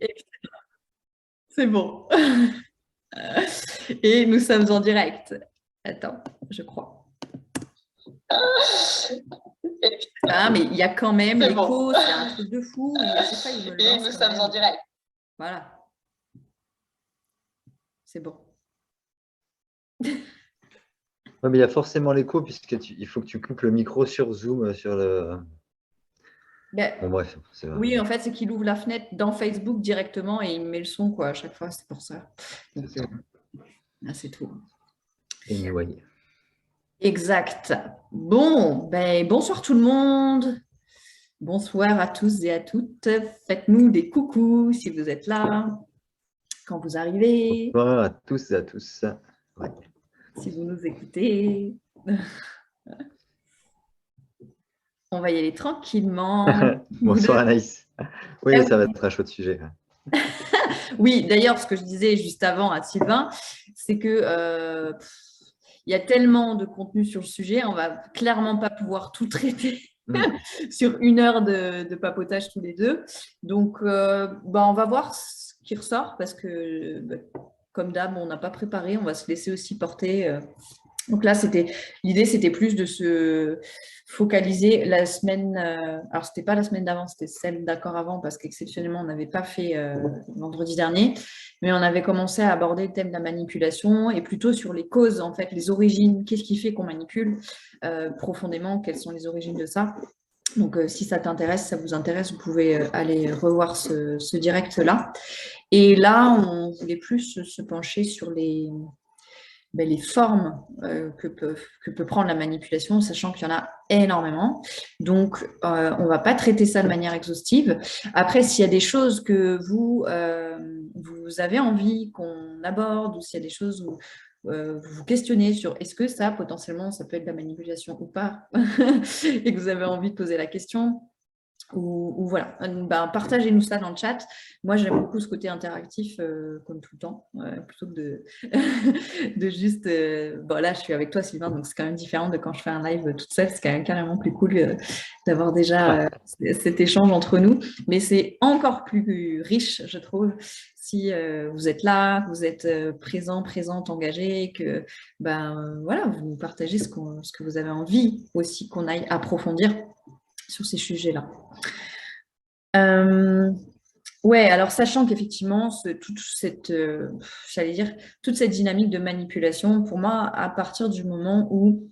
Et c'est bon. Et nous sommes en direct. Attends, je crois. Ah, mais il y a quand même l'écho, c'est un truc de fou. Et à chaque fois, il me le Et lance nous quand sommes même. en direct. Voilà. C'est bon. Ouais, mais il y a forcément l'écho, puisqu'il faut que tu coupes le micro sur Zoom, sur le. Ben, Bon, bref, c'est vrai. oui, en fait, c'est qu'il ouvre la fenêtre dans Facebook directement et il met le son, quoi, à chaque fois. C'est pour ça. Donc, C'est ça. là, c'est tout. Anyway. Exact. Bon, ben, bonsoir tout le monde. Bonsoir à tous et à toutes. Faites-nous des coucous si vous êtes là, quand vous arrivez, Bonsoir à tous et à tous. Ouais. si vous nous écoutez. On va y aller tranquillement. Bonsoir Anaïs. Oui, Ah ça va être un chouette sujet. oui, d'ailleurs, ce que je disais juste avant à Sylvain, c'est que il y a tellement de contenu sur le sujet, on va clairement pas pouvoir tout traiter sur 1 heure de papotage tous les deux. Donc, on va voir ce qui ressort parce que, comme d'hab, on n'a pas préparé, on va se laisser aussi porter. Donc là, l'idée, c'était plus de se focaliser la semaine. Alors, c'était pas la semaine d'avant, c'était celle d'accord avant, parce qu'exceptionnellement, on n'avait pas fait vendredi dernier, mais on avait commencé à aborder le thème de la manipulation et plutôt sur les causes, en fait, les origines. Qu'est-ce qui fait qu'on manipule profondément? Quelles sont les origines de ça? Donc, si ça t'intéresse, ça vous intéresse, vous pouvez aller revoir ce direct-là. Et là, on voulait plus se pencher sur les formes que peut prendre la manipulation, sachant qu'il y en a énormément. Donc, on ne va pas traiter ça de manière exhaustive. Après, s'il y a des choses que vous avez envie qu'on aborde, ou s'il y a des choses où vous vous questionnez sur est-ce que ça, potentiellement, ça peut être de la manipulation ou pas, et que vous avez envie de poser la question, ou voilà, partagez-nous ça dans le chat. Moi, j'aime beaucoup ce côté interactif, comme tout le temps, plutôt que de juste. Là, je suis avec toi, Sylvain, donc c'est quand même différent de quand je fais un live toute seule. C'est quand même carrément plus cool d'avoir déjà cet échange entre nous. Mais c'est encore plus riche, je trouve, si vous êtes là, que vous êtes présente, engagé, que vous partagez ce que vous avez envie aussi qu'on aille approfondir sur ces sujets-là. Ouais, alors sachant qu'effectivement, toute cette dynamique de manipulation, pour moi, à partir du moment où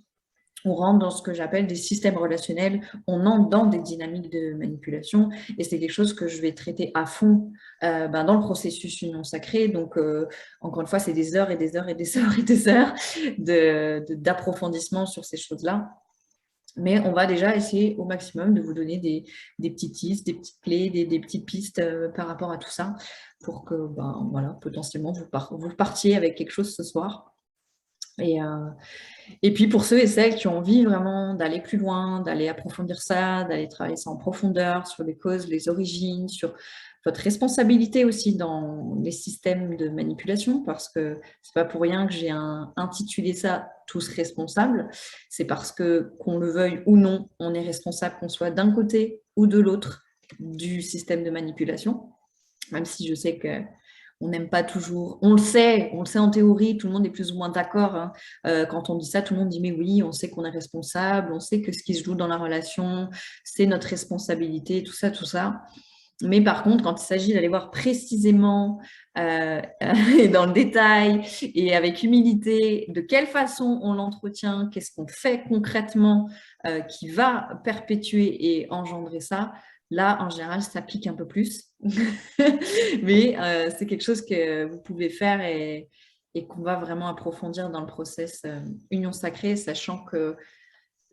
on rentre dans ce que j'appelle des systèmes relationnels, on entre dans des dynamiques de manipulation, et c'est quelque chose que je vais traiter à fond dans le processus Union Sacrée. Donc, encore une fois, c'est des heures et des heures et des heures et des heures d'approfondissement sur ces choses-là. Mais on va déjà essayer au maximum de vous donner des petits tips, des petites clés, des petites pistes par rapport à tout ça pour que potentiellement vous partiez avec quelque chose ce soir. Et puis pour ceux et celles qui ont envie vraiment d'aller plus loin, d'aller approfondir ça, d'aller travailler ça en profondeur sur les causes, les origines, sur votre responsabilité aussi dans les systèmes de manipulation, parce que c'est pas pour rien que j'ai intitulé ça tous responsables. C'est parce que, qu'on le veuille ou non, on est responsable, qu'on soit d'un côté ou de l'autre du système de manipulation, même si je sais que on n'aime pas toujours, on le sait en théorie, tout le monde est plus ou moins d'accord. Hein. Quand on dit ça, tout le monde dit mais oui, on sait qu'on est responsable, on sait que ce qui se joue dans la relation, c'est notre responsabilité, tout ça, tout ça. Mais par contre, quand il s'agit d'aller voir précisément et dans le détail et avec humilité de quelle façon on l'entretient, qu'est-ce qu'on fait concrètement qui va perpétuer et engendrer ça, là, en général, ça pique un peu plus. Mais c'est quelque chose que vous pouvez faire et qu'on va vraiment approfondir dans le process Union Sacrée, sachant que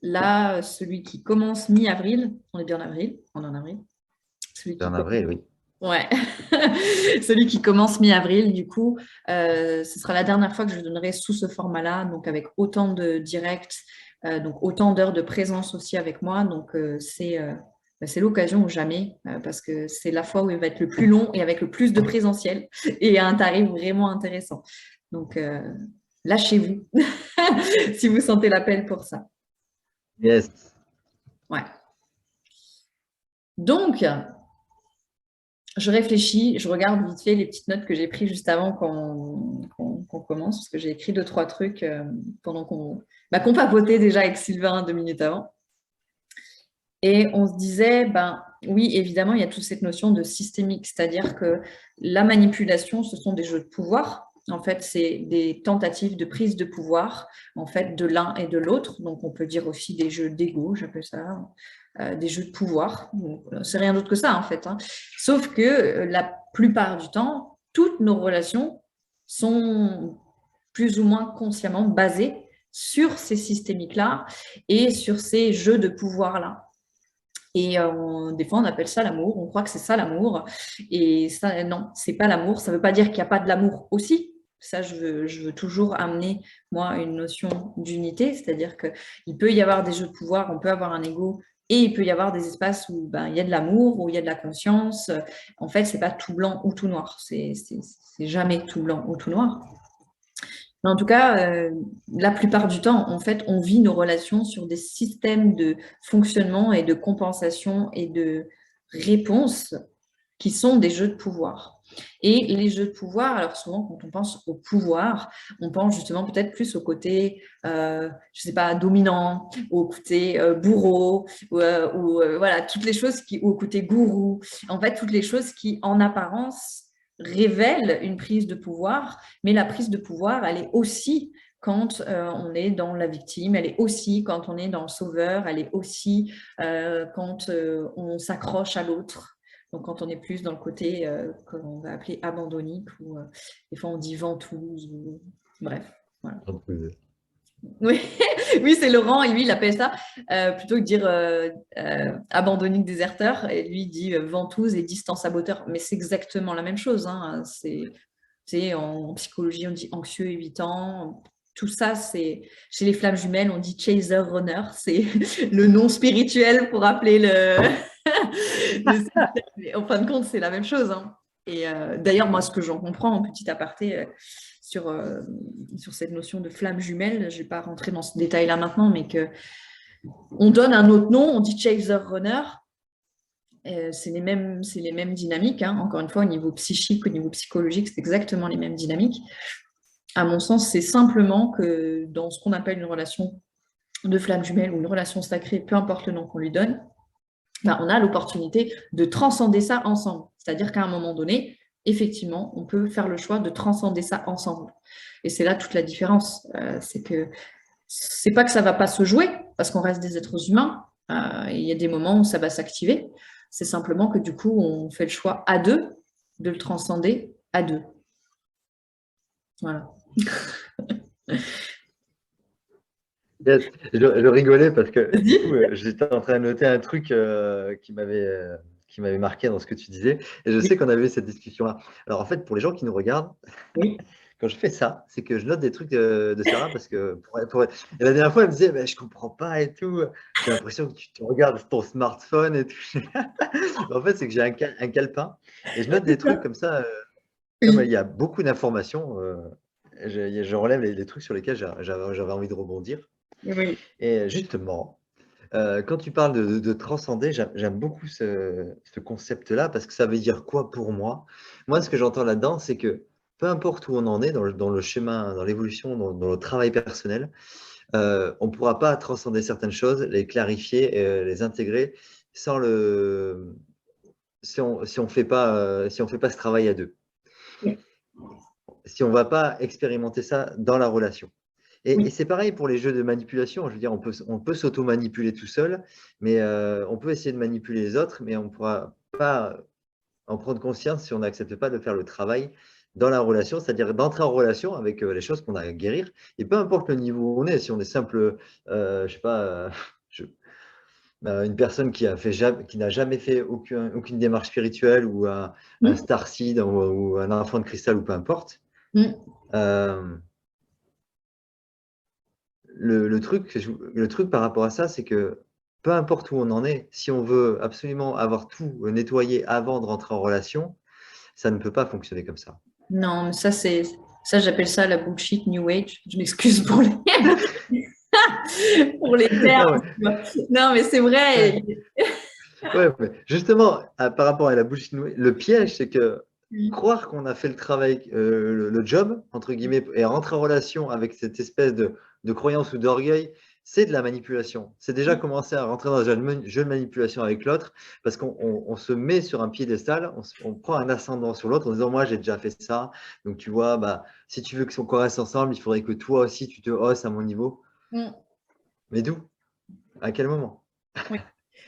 là, celui qui commence mi-avril, on est bien en avril, on est en avril. En avril, oui. Ouais, celui qui commence mi-avril, du coup, ce sera la dernière fois que je donnerai sous ce format-là, donc avec autant de directs, donc autant d'heures de présence aussi avec moi. Donc, c'est l'occasion ou jamais, parce que c'est la fois où il va être le plus long et avec le plus de présentiel et à un tarif vraiment intéressant. Donc, lâchez-vous si vous sentez l'appel pour ça. Yes. Ouais. Donc, je réfléchis, je regarde vite fait les petites notes que j'ai prises juste avant qu'on commence, parce que j'ai écrit 2-3 trucs pendant qu'on papotait déjà avec Sylvain 2 minutes avant. Et on se disait, ben oui, évidemment, il y a toute cette notion de systémique, c'est-à-dire que la manipulation, ce sont des jeux de pouvoir. En fait, c'est des tentatives de prise de pouvoir, en fait, de l'un et de l'autre. Donc, on peut dire aussi des jeux d'ego, j'appelle ça, des jeux de pouvoir. C'est rien d'autre que ça, en fait. Hein. Sauf que la plupart du temps, toutes nos relations sont plus ou moins consciemment basées sur ces systémiques-là et sur ces jeux de pouvoir-là. Et des fois, on appelle ça l'amour, on croit que c'est ça l'amour. Et ça, non, c'est pas l'amour. Ça ne veut pas dire qu'il n'y a pas de l'amour aussi. Ça, je veux toujours amener, moi, une notion d'unité, c'est-à-dire qu'il peut y avoir des jeux de pouvoir, on peut avoir un ego, et il peut y avoir des espaces où il y a de l'amour, où il y a de la conscience. En fait, c'est pas tout blanc ou tout noir. C'est jamais tout blanc ou tout noir. Mais en tout cas, la plupart du temps, en fait, on vit nos relations sur des systèmes de fonctionnement et de compensation et de réponse qui sont des jeux de pouvoir. Et les jeux de pouvoir, alors souvent quand on pense au pouvoir, on pense justement peut-être plus au côté, je sais pas, dominant, au côté bourreau, ou voilà, toutes les choses qui, ou au côté gourou. En fait, toutes les choses qui, en apparence, révèlent une prise de pouvoir, mais la prise de pouvoir, elle est aussi quand on est dans la victime, elle est aussi quand on est dans le sauveur, elle est aussi quand on s'accroche à l'autre. Donc, quand on est plus dans le côté qu'on va appeler abandonnique, ou des fois on dit ventouse, ou... bref. Voilà. Oui, oui c'est Laurent, et lui, il appelle ça, plutôt que de dire abandonnique déserteur, et lui, il dit ventouse et distant saboteur. Mais c'est exactement la même chose. Hein. En psychologie, on dit anxieux évitant. Tout ça, c'est chez les flammes jumelles, on dit chaser runner. C'est le nom spirituel pour appeler en fin de compte, c'est la même chose. Hein. Et d'ailleurs, moi, ce que j'en comprends en petit aparté sur cette notion de flamme jumelle, je ne vais pas rentrer dans ce détail-là maintenant, mais qu'on donne un autre nom, on dit chaser runner. C'est les mêmes dynamiques. Hein. Encore une fois, au niveau psychique, au niveau psychologique, c'est exactement les mêmes dynamiques. À mon sens, c'est simplement que dans ce qu'on appelle une relation de flamme jumelle ou une relation sacrée, peu importe le nom qu'on lui donne, on a l'opportunité de transcender ça ensemble. C'est-à-dire qu'à un moment donné, effectivement, on peut faire le choix de transcender ça ensemble. Et c'est là toute la différence. C'est que c'est pas que ça va pas se jouer, parce qu'on reste des êtres humains. Il y a des moments où ça va s'activer. C'est simplement que du coup, on fait le choix à deux de le transcender à deux. Voilà. Yes. Je rigolais parce que du coup, j'étais en train de noter un truc qui m'avait marqué dans ce que tu disais. Et je sais qu'on avait eu cette discussion-là. Alors en fait, pour les gens qui nous regardent, oui. Quand je fais ça, c'est que je note des trucs de Sarah parce que Et la dernière fois, elle me disait, je comprends pas et tout. J'ai l'impression que tu regardes ton smartphone et tout. En fait, c'est que j'ai un calepin et je note des trucs comme ça. Comme il y a beaucoup d'informations, je relève les trucs sur lesquels j'avais envie de rebondir. Oui. Et justement, quand tu parles de transcender, j'aime beaucoup ce concept-là parce que ça veut dire quoi pour moi? Moi, ce que j'entends là-dedans, c'est que peu importe où on en est dans le chemin, dans l'évolution, dans le travail personnel, on ne pourra pas transcender certaines choses, les clarifier, les intégrer sans si on fait pas ce travail à deux. Oui. Si on ne va pas expérimenter ça dans la relation. Et Oui. c'est pareil pour les jeux de manipulation. Je veux dire, on peut s'auto-manipuler tout seul, mais on peut essayer de manipuler les autres, mais on ne pourra pas en prendre conscience si on n'accepte pas de faire le travail dans la relation, c'est-à-dire d'entrer en relation avec les choses qu'on a à guérir. Et peu importe le niveau où on est, si on est simple, je sais pas, une personne qui n'a jamais fait aucune démarche spirituelle ou un starseed ou un enfant de cristal ou peu importe. Le truc par rapport à ça, c'est que peu importe où on en est, si on veut absolument avoir tout nettoyé avant de rentrer en relation, ça ne peut pas fonctionner comme ça. Non, mais ça, j'appelle ça la bullshit New Age. Je m'excuse pour pour les termes. Non, mais c'est vrai. Ouais, mais justement, par rapport à la bullshit noise, le piège, c'est que Oui. croire qu'on a fait le travail, le job, entre guillemets, et rentrer en relation avec cette espèce de croyance ou d'orgueil, c'est de la manipulation. C'est déjà commencer à rentrer dans un jeu de manipulation avec l'autre, parce qu'on se met sur un piédestal, on prend un ascendant sur l'autre en disant, moi, j'ai déjà fait ça. Donc, tu vois, bah, si tu veux qu'on reste ensemble, il faudrait que toi aussi, tu te hausses à mon niveau. Mm. Mais d'où? À quel moment? Oui.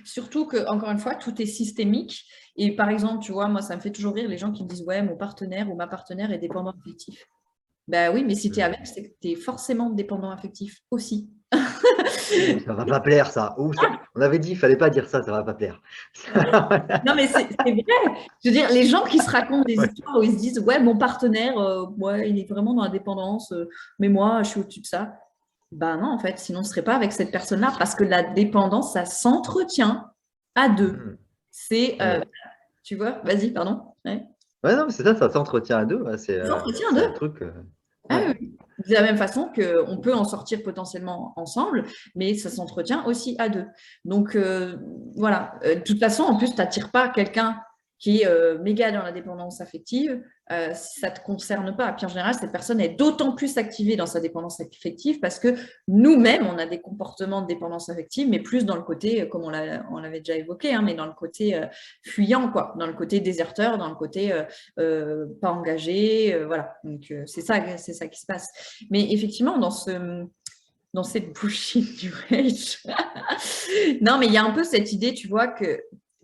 Surtout que, encore une fois, tout est systémique. Et par exemple, tu vois, moi, ça me fait toujours rire les gens qui me disent, ouais, mon partenaire ou ma partenaire est dépendant affectif. Ben oui, mais si tu es avec, c'est que tu es forcément dépendant affectif aussi. Ouh, ça va pas plaire, ça. Ouh, on avait dit, il fallait pas dire ça, ça va pas plaire. Non, mais c'est vrai. Je veux dire, les gens qui se racontent des Ouais. histoires où ils se disent, ouais, mon partenaire, ouais, il est vraiment dans la dépendance, mais moi, je suis au-dessus de ça. Ben non, en fait, sinon, on ne serait pas avec cette personne-là parce que la dépendance, ça s'entretient à deux. Mhm. C'est, Ouais. tu vois, vas-y, pardon. Ouais. Ouais, non, mais c'est ça s'entretient à deux. Ouais, Ça s'entretient à c'est un deux. truc. Ah Ouais. oui, oui. De la même façon qu'on peut en sortir potentiellement ensemble, mais ça s'entretient aussi à deux. Donc, voilà. De toute façon, en plus, tu n'attires pas quelqu'un qui est méga dans la dépendance affective si ça ne te concerne pas. Puis en général, cette personne est d'autant plus activée dans sa dépendance affective parce que nous-mêmes, on a des comportements de dépendance affective, mais plus dans le côté, comme on l'avait déjà évoqué, hein, mais dans le côté fuyant, quoi, dans le côté déserteur, dans le côté pas engagé, voilà. Donc c'est ça qui se passe. Mais effectivement, dans cette bullshit du rage, non, mais il y a un peu cette idée, tu vois, que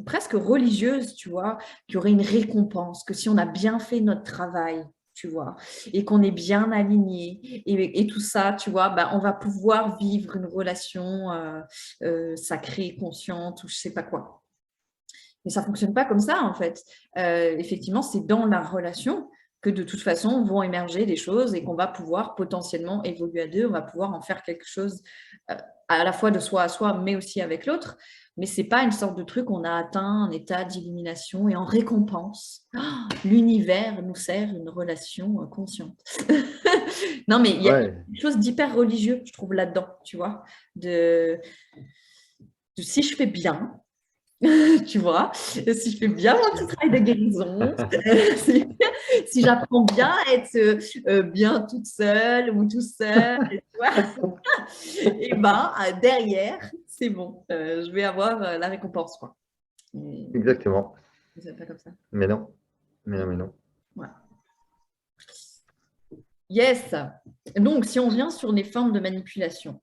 presque religieuse, tu vois, qu'il y aurait une récompense, que si on a bien fait notre travail, tu vois, et qu'on est bien aligné et tout ça, tu vois, bah, on va pouvoir vivre une relation sacrée, consciente ou je sais pas quoi. Mais ça ne fonctionne pas comme ça, en fait. Effectivement, c'est dans la relation que de toute façon vont émerger des choses et qu'on va pouvoir potentiellement évoluer à deux, on va pouvoir en faire quelque chose à la fois de soi à soi, mais aussi avec l'autre. Mais ce n'est pas une sorte de truc, on a atteint un état d'illumination et en récompense, l'univers nous sert une relation consciente. Non, mais il y a Ouais. quelque chose d'hyper religieux, je trouve, là-dedans, tu vois, de si je fais bien, tu vois, si je fais bien mon petit travail de guérison, si j'apprends bien à être bien toute seule ou tout seul, tu vois, et ben derrière, c'est bon, je vais avoir la récompense, quoi. Et Exactement. c'est pas comme ça. Mais non. Mais non, mais non. Ouais. Yes. Donc, si on vient sur les formes de manipulation,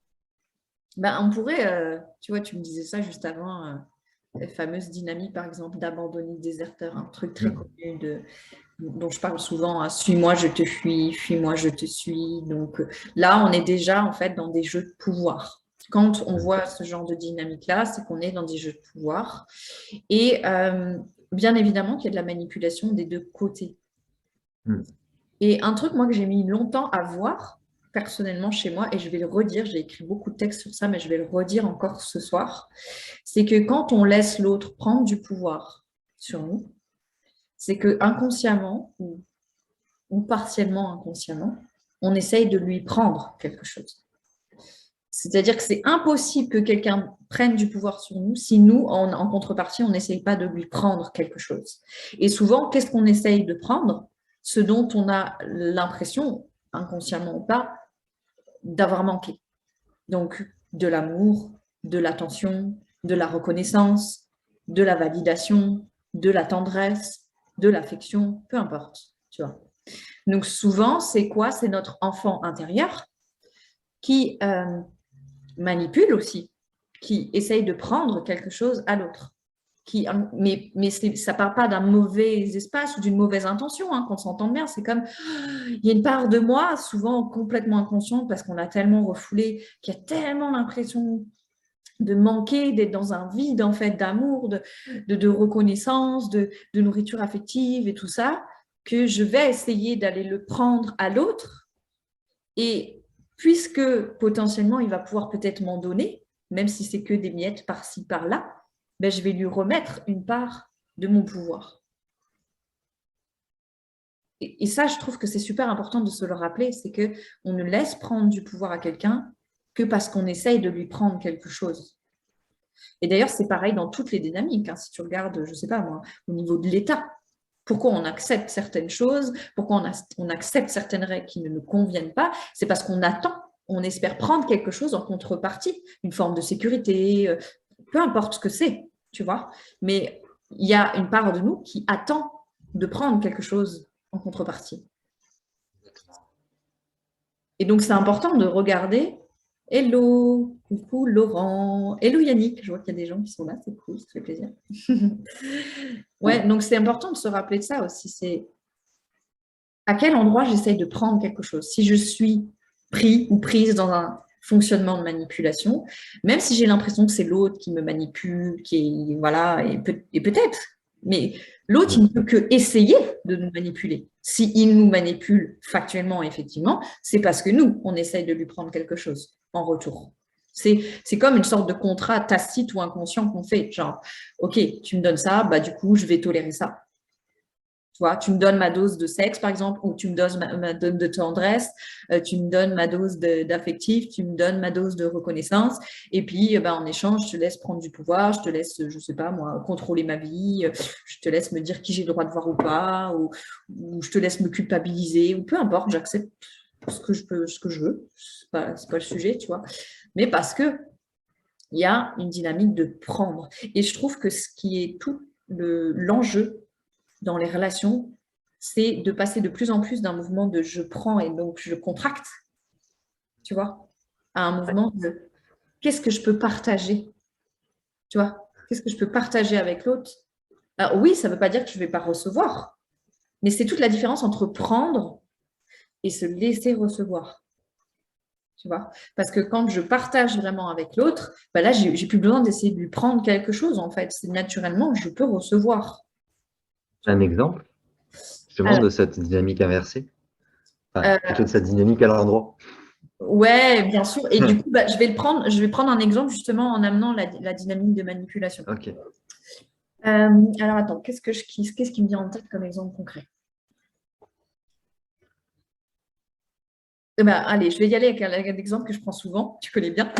ben, on pourrait, tu vois, tu me disais ça juste avant, la fameuse dynamique, par exemple, d'abandonner déserteur, un truc très Mm. connu dont je parle souvent, hein, suis-moi, je te fuis, fuis-moi, je te suis. Donc là, on est déjà en fait dans des jeux de pouvoir. Quand on Mm. voit ce genre de dynamique-là, c'est qu'on est dans des jeux de pouvoir. Et bien évidemment qu'il y a de la manipulation des deux côtés. Mm. Et un truc, moi, que j'ai mis longtemps à voir, personnellement, chez moi, et je vais le redire, j'ai écrit beaucoup de textes sur ça, mais je vais le redire encore ce soir, c'est que quand on laisse l'autre prendre du pouvoir sur nous, c'est que inconsciemment ou partiellement inconsciemment, on essaye de lui prendre quelque chose. C'est-à-dire que c'est impossible que quelqu'un prenne du pouvoir sur nous si nous, en contrepartie, on n'essaye pas de lui prendre quelque chose. Et souvent, qu'est-ce qu'on essaye de prendre? Ce dont on a l'impression, inconsciemment ou pas, d'avoir manqué. Donc, de l'amour, de l'attention, de la reconnaissance, de la validation, de la tendresse, de l'affection, peu importe, tu vois. Donc souvent, c'est quoi? C'est notre enfant intérieur qui manipule aussi, qui essaye de prendre quelque chose à l'autre. Mais ça ne part pas d'un mauvais espace ou d'une mauvaise intention, hein, qu'on s'entende bien. C'est comme, il y a une part de moi, souvent complètement inconsciente, parce qu'on a tellement refoulé, qu'il y a tellement l'impression de manquer, d'être dans un vide en fait d'amour, de reconnaissance, de nourriture affective et tout ça, que je vais essayer d'aller le prendre à l'autre. Et puisque potentiellement il va pouvoir peut-être m'en donner, même si c'est que des miettes par-ci, par-là, ben, je vais lui remettre une part de mon pouvoir. Et ça, je trouve que c'est super important de se le rappeler, c'est qu'on ne laisse prendre du pouvoir à quelqu'un que parce qu'on essaye de lui prendre quelque chose. Et d'ailleurs, c'est pareil dans toutes les dynamiques, hein. Si tu regardes, je ne sais pas moi, au niveau de l'État, pourquoi on accepte certaines choses, pourquoi on accepte certaines règles qui ne nous conviennent pas, c'est parce qu'on attend, on espère prendre quelque chose en contrepartie, une forme de sécurité, peu importe ce que c'est, tu vois. Mais il y a une part de nous qui attend de prendre quelque chose en contrepartie. Et donc, c'est important de regarder. Hello, coucou Laurent, hello Yannick, je vois qu'il y a des gens qui sont là, c'est cool, ça fait plaisir. Ouais, donc c'est important de se rappeler de ça aussi, c'est à quel endroit j'essaye de prendre quelque chose. Si je suis pris ou prise dans un fonctionnement de manipulation, même si j'ai l'impression que c'est l'autre qui me manipule, qui est, voilà, et peut-être, mais l'autre, il ne peut que essayer de nous manipuler. S'il nous manipule factuellement, effectivement, c'est parce que nous, on essaye de lui prendre quelque chose en retour. C'est comme une sorte de contrat tacite ou inconscient qu'on fait. Genre, OK, tu me donnes ça, bah, du coup, je vais tolérer ça. Tu vois, tu me donnes ma dose de sexe, par exemple, ou tu me donnes ma dose de tendresse, tu me donnes ma dose d'affectif, tu me donnes ma dose de reconnaissance. Et puis, en échange, je te laisse prendre du pouvoir, je te laisse, je ne sais pas moi, contrôler ma vie, je te laisse me dire qui j'ai le droit de voir ou pas, ou je te laisse me culpabiliser, ou peu importe, j'accepte ce que je veux. Ce n'est pas le sujet, tu vois. Mais parce que il y a une dynamique de prendre. Et je trouve que ce qui est tout l'enjeu dans les relations, c'est de passer de plus en plus d'un mouvement de je prends et donc je contracte, tu vois, à un mouvement de qu'est-ce que je peux partager, tu vois, qu'est-ce que je peux partager avec l'autre. Alors oui, ça ne veut pas dire que je ne vais pas recevoir, mais c'est toute la différence entre prendre et se laisser recevoir. Tu vois, parce que quand je partage vraiment avec l'autre, là, j'ai plus besoin d'essayer de lui prendre quelque chose, en fait. C'est naturellement, je peux recevoir. Un exemple, justement, Alors, de cette dynamique inversée, plutôt de cette dynamique à l'endroit. ouais, bien sûr. Et du coup, je vais prendre un exemple justement en amenant la dynamique de manipulation. Ok. Alors attends, qu'est-ce qui me vient en tête comme exemple concret? Allez, je vais y aller avec un exemple que je prends souvent, tu connais bien.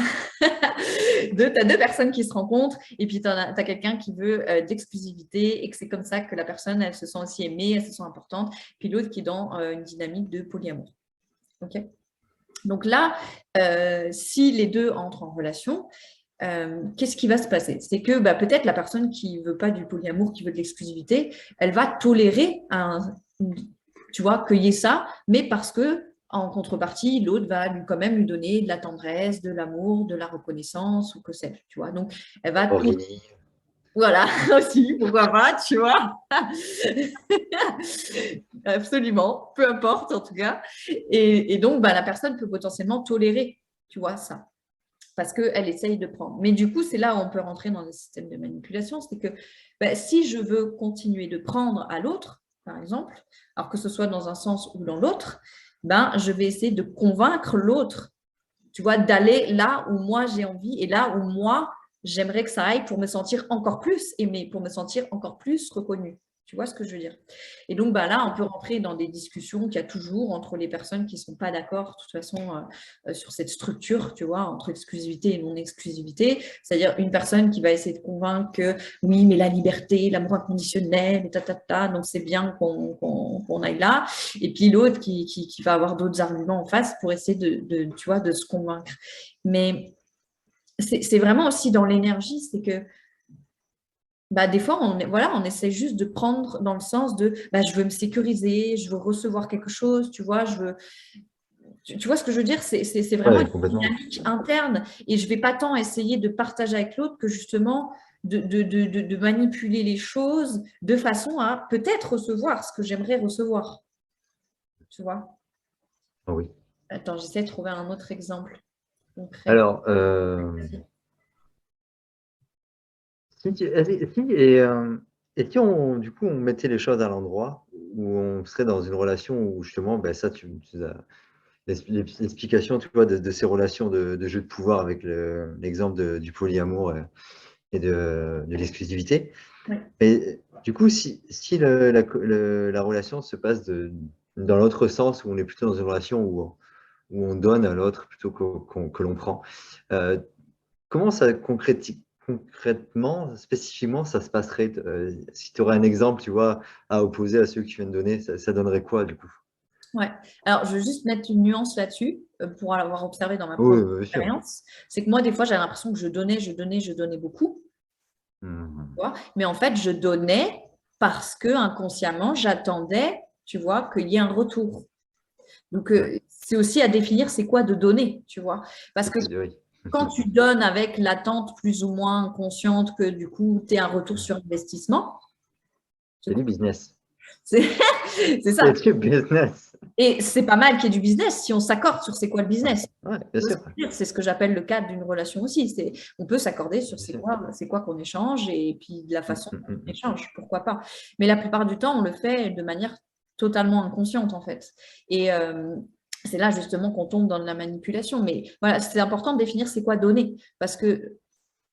Tu as deux personnes qui se rencontrent et puis tu as quelqu'un qui veut d'exclusivité et que c'est comme ça que la personne, elle se sent aussi aimée, elle se sent importante. Puis l'autre qui est dans une dynamique de polyamour. Ok. Donc là, si les deux entrent en relation, qu'est-ce qui va se passer? C'est que peut-être la personne qui ne veut pas du polyamour, qui veut de l'exclusivité, elle va tolérer tu vois, cueillir ça, mais parce que en contrepartie, l'autre va quand même lui donner de la tendresse, de l'amour, de la reconnaissance ou que sais-je, tu vois. Donc, elle va tout. Voilà, aussi, pourquoi pas, tu vois. Absolument, peu importe en tout cas. Et donc, la personne peut potentiellement tolérer, tu vois, ça, parce qu'elle essaye de prendre. Mais du coup, c'est là où on peut rentrer dans le système de manipulation, c'est que si je veux continuer de prendre à l'autre, par exemple, alors que ce soit dans un sens ou dans l'autre, je vais essayer de convaincre l'autre, tu vois, d'aller là où moi j'ai envie et là où moi j'aimerais que ça aille pour me sentir encore plus aimée, pour me sentir encore plus reconnue. Tu vois ce que je veux dire? Et donc, là, on peut rentrer dans des discussions qu'il y a toujours entre les personnes qui ne sont pas d'accord, de toute façon, sur cette structure, tu vois, entre exclusivité et non-exclusivité. C'est-à-dire une personne qui va essayer de convaincre que oui, mais la liberté, l'amour inconditionnel, et donc c'est bien qu'on aille là. Et puis l'autre qui va avoir d'autres arguments en face pour essayer tu vois, de se convaincre. Mais c'est vraiment aussi dans l'énergie, c'est que des fois, on essaie juste de prendre dans le sens de je veux me sécuriser, je veux recevoir quelque chose, tu vois, tu vois ce que je veux dire? C'est vraiment une dynamique interne et je ne vais pas tant essayer de partager avec l'autre que justement de manipuler les choses de façon à peut-être recevoir ce que j'aimerais recevoir. Tu vois? Oui. Attends, j'essaie de trouver un autre exemple concret. Alors, et si on, du coup, on mettait les choses à l'endroit où on serait dans une relation où justement, ça, tu as l'explication, tu vois, de ces relations de jeu de pouvoir avec l'exemple du polyamour et de l'exclusivité. Oui. Et du coup, si la relation se passe dans l'autre sens, où on est plutôt dans une relation où on donne à l'autre plutôt que l'on prend, comment ça concrètement, spécifiquement, ça se passerait, si tu aurais un exemple, tu vois, à opposer à ceux que tu viens de donner, ça donnerait quoi du coup? Ouais. Alors, je veux juste mettre une nuance là-dessus pour avoir observé dans ma Oui, propre bien sûr. expérience. C'est que moi, des fois, j'avais l'impression que je donnais beaucoup, tu Mhm. vois. Mais en fait, je donnais parce que inconsciemment, j'attendais, tu vois, qu'il y ait un retour. Donc, Ouais, c'est aussi à définir c'est quoi de donner, tu vois. Parce que oui. quand tu donnes avec l'attente plus ou moins consciente que du coup, tu aies un retour sur investissement, C'est du business. c'est c'est ça. C'est du business. Et c'est pas mal qu'il y ait du business si on s'accorde sur c'est quoi le Ouais, business. ouais, bien sûr. C'est ce que j'appelle le cadre d'une relation aussi. On peut s'accorder sur Bien sûr. c'est quoi qu'on échange et puis de la Mm, façon mm, dont mm, on mm. échange, pourquoi pas. Mais la plupart du temps, on le fait de manière totalement inconsciente en fait. Et c'est là justement qu'on tombe dans de la manipulation. Mais voilà, c'est important de définir c'est quoi donner. Parce que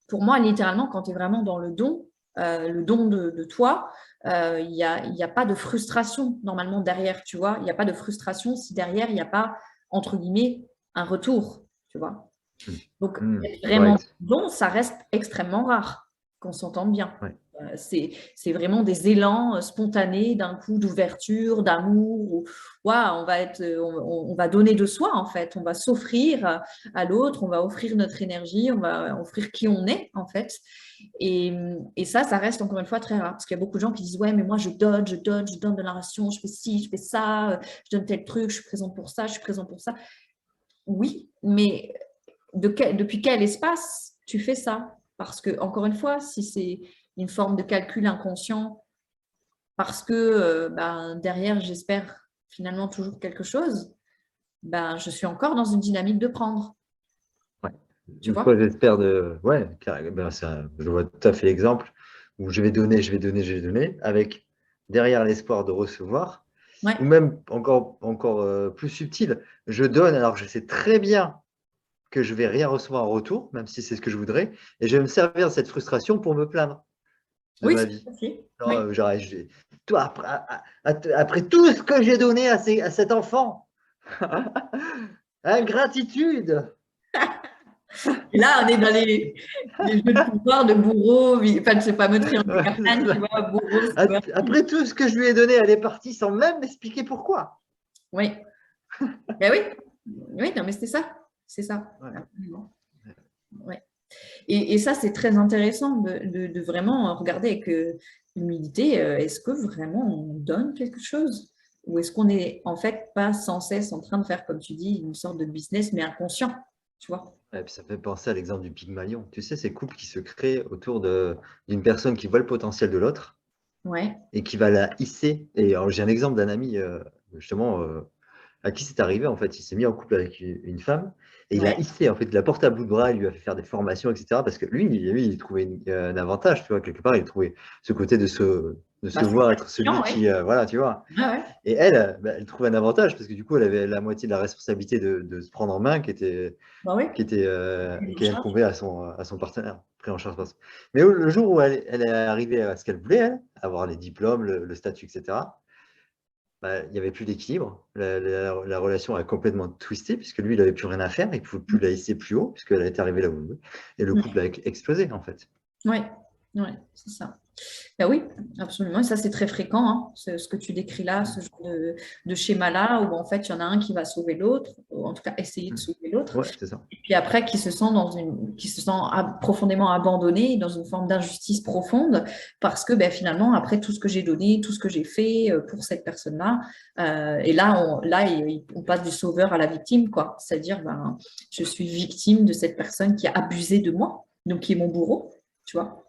pour moi, littéralement, quand tu es vraiment dans le don de toi, il n'y a pas de frustration normalement derrière, tu vois. Il n'y a pas de frustration si derrière, il n'y a pas, entre guillemets, un retour, tu vois. Mm, Donc, mm. être vraiment Correct. don, ça reste extrêmement rare, qu'on s'entende bien. Ouais. C'est vraiment des élans spontanés d'un coup d'ouverture, d'amour. Ouah, on va donner de soi en fait. On va s'offrir à l'autre, on va offrir notre énergie, on va offrir qui on est en fait. Et ça reste encore une fois très rare parce qu'il y a beaucoup de gens qui disent ouais, mais moi je donne, je donne de la ration, je fais ci, je fais ça, je donne tel truc, je suis présente pour ça, je suis présente pour ça. Oui, mais depuis quel espace tu fais ça? Parce que, encore une fois, si c'est une forme de calcul inconscient, parce que ben, derrière, j'espère finalement toujours quelque chose, ben, je suis encore dans une dynamique de prendre. Ouais. Tu Une fois, vois? j'espère de. Ouais, ben, je vois tout à fait l'exemple où je vais donner, je vais donner, je vais donner, avec derrière l'espoir de recevoir, Ouais. ou même encore plus subtil, je donne alors que je sais très bien que je vais rien recevoir en retour, même si c'est ce que je voudrais, et je vais me servir de cette frustration pour me plaindre de Oui, ma c'est vie. aussi. Oui. Non, genre, toi, après tout ce que j'ai donné à cet enfant, ingratitude. Et là, on est dans les jeux de pouvoir de bourreau, enfin, ce fameux triangle Ouais, Cartman, tu vois, bourreau, après tout ce que je lui ai donné, elle est partie sans même m'expliquer pourquoi. oui. Ben oui. Oui, non, mais c'est ça. C'est ça. Ouais. Absolument. Ouais. Et ça, c'est très intéressant de vraiment regarder avec humilité, est-ce que vraiment on donne quelque chose? Ou est-ce qu'on est en fait pas sans cesse en train de faire, comme tu dis, une sorte de business, mais inconscient, tu vois? Et puis ça fait penser à l'exemple du Pygmalion. Tu sais, ces couples qui se créent autour d'une personne qui voit le potentiel de l'autre Ouais, et qui va la hisser. Et alors, j'ai un exemple d'un ami, justement, à qui c'est arrivé, en fait. Il s'est mis en couple avec une femme et il l'a ouais, hissé, en fait. Il l'a porté à bout de bras, il lui a fait faire des formations, etc. Parce que lui, il trouvait un avantage, tu vois, quelque part. Il trouvait ce côté de bah, se c'est voir être celui inconscient, ouais. qui, voilà, tu vois. Ouais, ouais. Et elle, bah, elle trouvait un avantage parce que du coup, elle avait la moitié de la responsabilité de se prendre en main Bah oui. qui incombait à son partenaire, pris en charge par son. Mais le jour où elle est arrivée à ce qu'elle voulait, elle, avoir les diplômes, le statut, etc., bah, il n'y avait plus d'équilibre. La relation a complètement twisté puisque lui, il n'avait plus rien à faire, il ne pouvait plus la hisser plus haut puisqu'elle était arrivée là où il voulait. Et le couple a explosé, en fait. Ouais, ouais, c'est ça. Ben oui, absolument. Et ça, c'est très fréquent, hein, ce que tu décris là, ce genre de schéma-là, où en fait, il y en a un qui va sauver l'autre, ou en tout cas essayer de sauver l'autre, Ouais, c'est ça. et puis après, qui se sent profondément abandonné, dans une forme d'injustice profonde, parce que ben, finalement, après tout ce que j'ai donné, tout ce que j'ai fait pour cette personne-là, et on passe du sauveur à la victime, quoi. C'est-à-dire, ben, je suis victime de cette personne qui a abusé de moi, donc qui est mon bourreau, tu vois.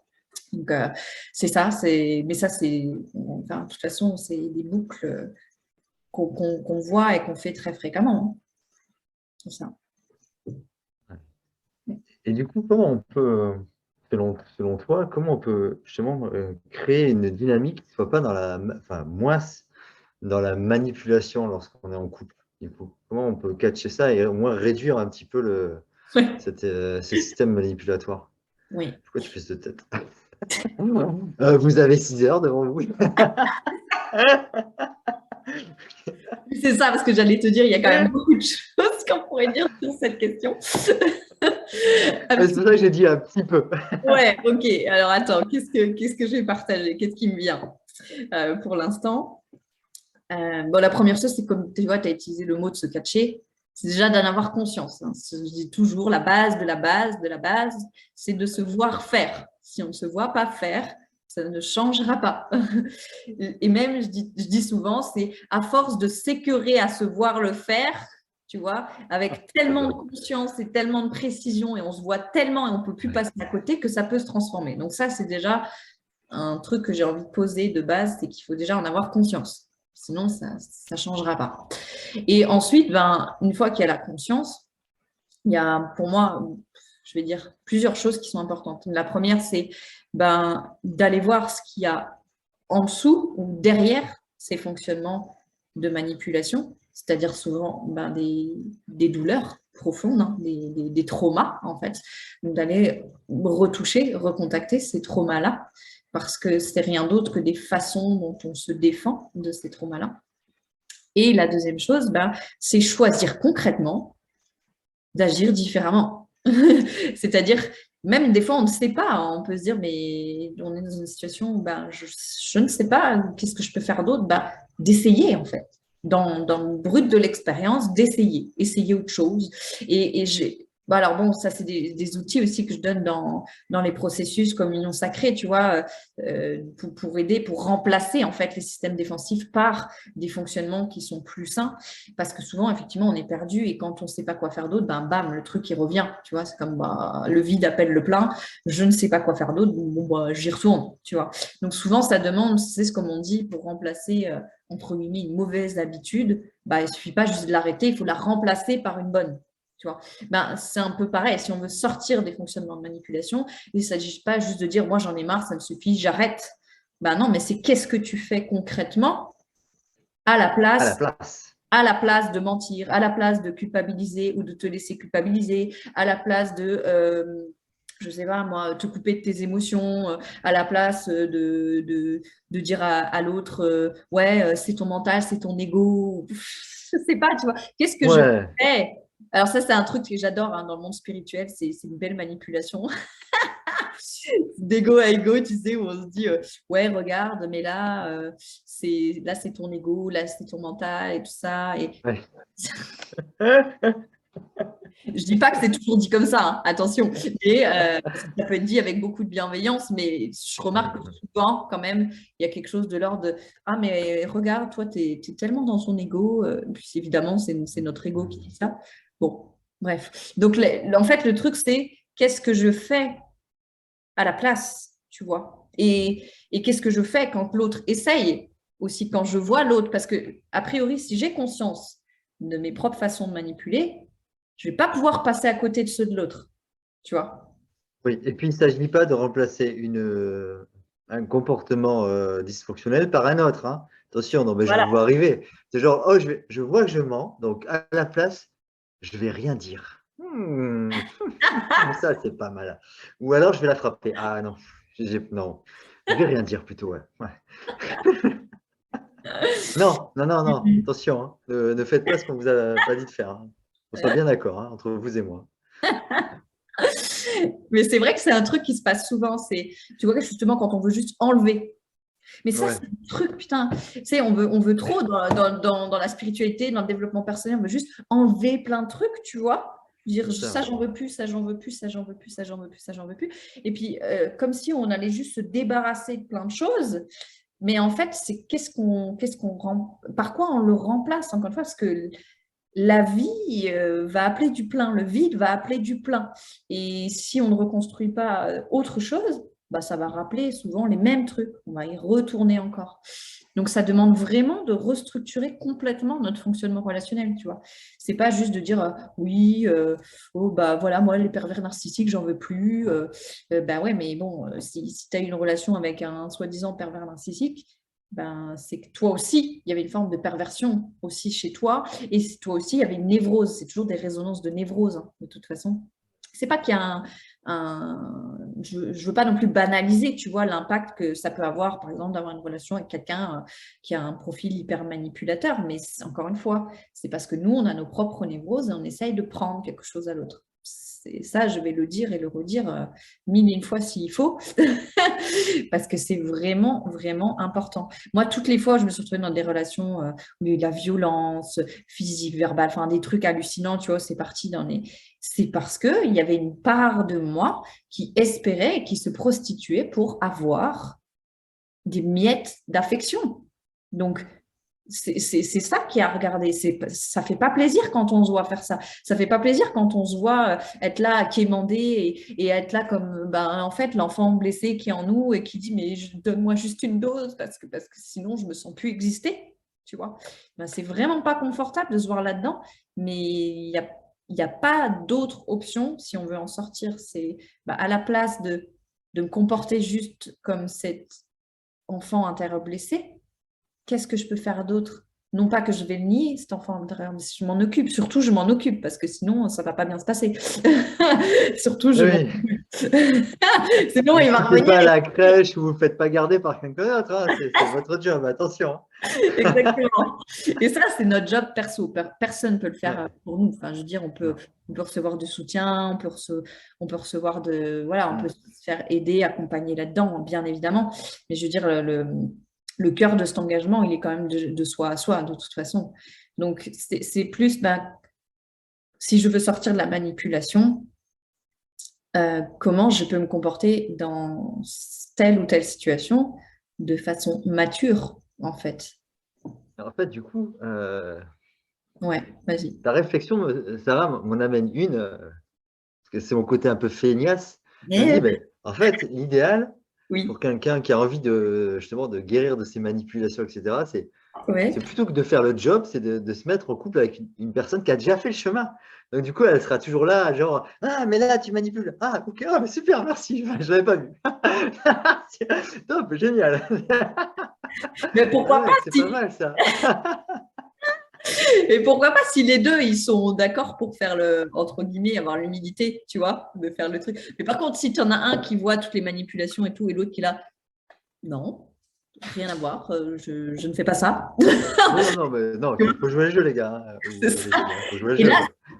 Donc, c'est ça, mais ça, enfin, de toute façon, c'est des boucles qu'on voit et qu'on fait très fréquemment, hein. C'est ça. Et du coup, comment on peut, selon toi, comment on peut justement créer une dynamique qui ne soit pas enfin, moins dans la manipulation lorsqu'on est en couple? Du coup, comment on peut catcher ça et au moins réduire un petit peu ce système manipulatoire? Oui, Pourquoi tu fais cette tête? Vous avez 6 heures devant vous. c'est ça, parce que j'allais te dire, il y a quand même beaucoup de choses qu'on pourrait dire sur cette question. C'est pour ça que j'ai dit un petit peu. Ouais, ok. Alors attends, qu'est-ce que je vais partager? Qu'est-ce qui me vient pour l'instant? Bon, la première chose, c'est comme tu vois, tu as utilisé le mot de se catcher. C'est déjà d'en avoir conscience. Hein. Je dis toujours la base de la base de la base, c'est de se voir faire. Si on ne se voit pas faire, ça ne changera pas. Et même, je dis souvent, c'est à force de s'écœurer à se voir le faire, tu vois, avec tellement de conscience et tellement de précision, et on se voit tellement et on ne peut plus passer à côté que ça peut se transformer. Donc ça, c'est déjà un truc que j'ai envie de poser de base, c'est qu'il faut déjà en avoir conscience. Sinon, ça ne changera pas. Et ensuite, ben, une fois qu'il y a la conscience, il y a pour moi, je vais dire, plusieurs choses qui sont importantes. La première, c'est ben, d'aller voir ce qu'il y a en dessous ou derrière ces fonctionnements de manipulation, c'est-à-dire souvent ben, des douleurs profondes, hein, des traumas en fait. Donc d'aller retoucher, recontacter ces traumas-là, parce que c'est rien d'autre que des façons dont on se défend de ces traumas-là. Et la deuxième chose, ben, c'est choisir concrètement d'agir différemment. C'est-à-dire, même des fois, on ne sait pas. On peut se dire, mais on est dans une situation où ben, je ne sais pas, qu'est-ce que je peux faire d'autre? Ben, d'essayer, en fait. Dans le brut de l'expérience, d'essayer. Essayer autre chose. Et j'ai... Bon, alors bon, ça, c'est des outils aussi que je donne dans les processus comme l'union sacrée, tu vois, pour aider, pour remplacer, en fait, les systèmes défensifs par des fonctionnements qui sont plus sains. Parce que souvent, effectivement, on est perdu et quand on ne sait pas quoi faire d'autre, ben bam, le truc, il revient. Tu vois, c'est comme bah, le vide appelle le plein. Je ne sais pas quoi faire d'autre, bon, bah, j'y retourne. Tu vois. Donc, souvent, ça demande, c'est comme on dit, pour remplacer, entre guillemets, une mauvaise habitude, bah, il ne suffit pas juste de l'arrêter, il faut la remplacer par une bonne. Tu vois. Ben, c'est un peu pareil. Si on veut sortir des fonctionnements de manipulation, il ne s'agit pas juste de dire moi, j'en ai marre, ça me suffit, j'arrête. Ben non, mais c'est qu'est-ce que tu fais concrètement à la À la place place. à la place de mentir, à la place de culpabiliser ou de te laisser culpabiliser, à la place de, je sais pas moi, te couper de tes émotions, à la place de dire à l'autre, ouais, c'est ton mental, c'est ton ego, je sais pas, tu vois, qu'est-ce que je Ouais. fais? Alors ça, c'est un truc que j'adore hein, dans le monde spirituel, c'est une belle manipulation. D'ego à ego, tu sais, où on se dit, ouais, regarde, mais là, c'est ton ego, là, c'est ton mental et tout ça. Et Ouais. je dis pas que c'est toujours dit comme ça, hein, attention. Et ça peut être dit avec beaucoup de bienveillance, mais je remarque que souvent, quand même, il y a quelque chose de l'ordre de ah, mais regarde, toi, tu es tellement dans ton ego. Puis évidemment, c'est notre ego qui dit ça. Bon, bref. Donc, en fait, le truc, c'est qu'est-ce que je fais à la place, tu vois. Et qu'est-ce que je fais quand l'autre essaye aussi, quand je vois l'autre, parce que, a priori, si j'ai conscience de mes propres façons de manipuler, je ne vais pas pouvoir passer à côté de ceux de l'autre, tu vois. Oui, et puis il ne s'agit pas de remplacer un comportement dysfonctionnel par un autre. Hein. Attention, non, mais je vous Voilà. vois arriver. C'est genre, oh, je vois que je mens, donc à la place, je ne vais rien dire. Ça, c'est pas mal. Ou alors, je vais la frapper. Ah non, non, je vais rien dire plutôt. Ouais. Ouais. Non, non, non, non, attention, hein. Ne faites pas ce qu'on vous a pas dit de faire. Hein. On soit bien d'accord hein, entre vous et moi. Mais c'est vrai que c'est un truc qui se passe souvent. C'est, tu vois, justement, quand on veut juste enlever. Mais ça, Ouais. c'est un truc, putain. Tu sais, on veut trop dans la spiritualité, dans le développement personnel, on veut juste enlever plein de trucs, tu vois. Dire C'est ça. ça, j'en veux plus, ça, j'en veux plus, ça, j'en veux plus, ça, j'en veux plus, ça, j'en veux plus. Et puis, comme si on allait juste se débarrasser de plein de choses. Mais en fait, c'est qu'est-ce qu'on par quoi on le remplace, encore une fois, parce que la vie va appeler du plein, le vide va appeler du plein. Et si on ne reconstruit pas autre chose, bah, ça va rappeler souvent les mêmes trucs. On va y retourner encore. Donc, ça demande vraiment de restructurer complètement notre fonctionnement relationnel, tu vois. C'est pas juste de dire oui, oh bah voilà, moi les pervers narcissiques, j'en veux plus. Bah ouais, mais bon, si tu as une relation avec un soi-disant pervers narcissique, ben, c'est que toi aussi, il y avait une forme de perversion aussi chez toi, et toi aussi, il y avait une névrose. C'est toujours des résonances de névrose, hein, de toute façon. C'est pas qu'il y a je ne veux pas non plus banaliser, tu vois, l'impact que ça peut avoir, par exemple, d'avoir une relation avec quelqu'un qui a un profil hyper manipulateur, mais encore une fois, c'est parce que nous, on a nos propres névroses et on essaye de prendre quelque chose à l'autre. Ça, je vais le dire et le redire mille et une fois s'il faut, parce que c'est vraiment, vraiment important. Moi, toutes les fois où je me suis retrouvée dans des relations où il y a eu de la violence physique, verbale, enfin des trucs hallucinants, tu vois, c'est parti dans les... C'est parce qu'il y avait une part de moi qui espérait et qui se prostituait pour avoir des miettes d'affection. Donc, c'est ça qui est à regarder. Ça fait pas plaisir quand on se voit faire ça. Ça fait pas plaisir quand on se voit être là à quémander et être là comme en fait l'enfant blessé qui est en nous et qui dit mais donne-moi juste une dose parce que sinon je me sens plus exister. Tu vois. C'est vraiment pas confortable de se voir là-dedans, mais il y a pas d'autre option si on veut en sortir. C'est à la place de me comporter juste comme cet enfant intérieur blessé. Qu'est-ce que je peux faire d'autre? Non pas que je vais le nier, cet enfant intérieur, mais je m'en occupe. Surtout, je m'en occupe parce que sinon, ça ne va pas bien se passer. Surtout, je m'en Oui. occupe. Sinon, il va Vous ne revenir. pas à la crèche ou vous ne faites pas garder par quelqu'un d'autre. Hein. C'est votre job, attention. Exactement. Et ça, c'est notre job perso. Personne ne peut le faire Ouais. pour nous. Enfin, je veux dire, on peut recevoir du soutien, on peut recevoir voilà, on peut se faire aider, accompagner là-dedans, bien évidemment. Mais je veux dire, le cœur de cet engagement, il est quand même de soi à soi, de toute façon. Donc, c'est plus, si je veux sortir de la manipulation, comment je peux me comporter dans telle ou telle situation de façon mature, en fait. En fait, du coup, Ouais, vas-y. ta réflexion, Sarah, m'en amène une, parce que c'est mon côté un peu feignasse. Je me dis, en fait, l'idéal Oui, pour quelqu'un qui a envie justement de guérir de ses manipulations, etc., ouais. c'est plutôt que de faire le job, c'est de se mettre en couple avec une personne qui a déjà fait le chemin. Donc, du coup, elle sera toujours là, genre, ah, mais là, tu manipules. Ah, ok, oh, mais super, merci, je ne l'avais pas vu. Top, génial. Mais Ah pourquoi pas ouais, c'est si pas mal ça. et pourquoi pas si les deux ils sont d'accord pour faire le entre guillemets avoir l'humilité, tu vois, de faire le truc. Mais par contre, si tu en as un qui voit toutes les manipulations et tout et l'autre qui est là, non, rien à voir, je ne fais pas ça. Oui, non, non, mais non, il faut jouer le jeu, les gars. Hein. C'est Vous avez ça. dit, il faut jouer le Et jeu.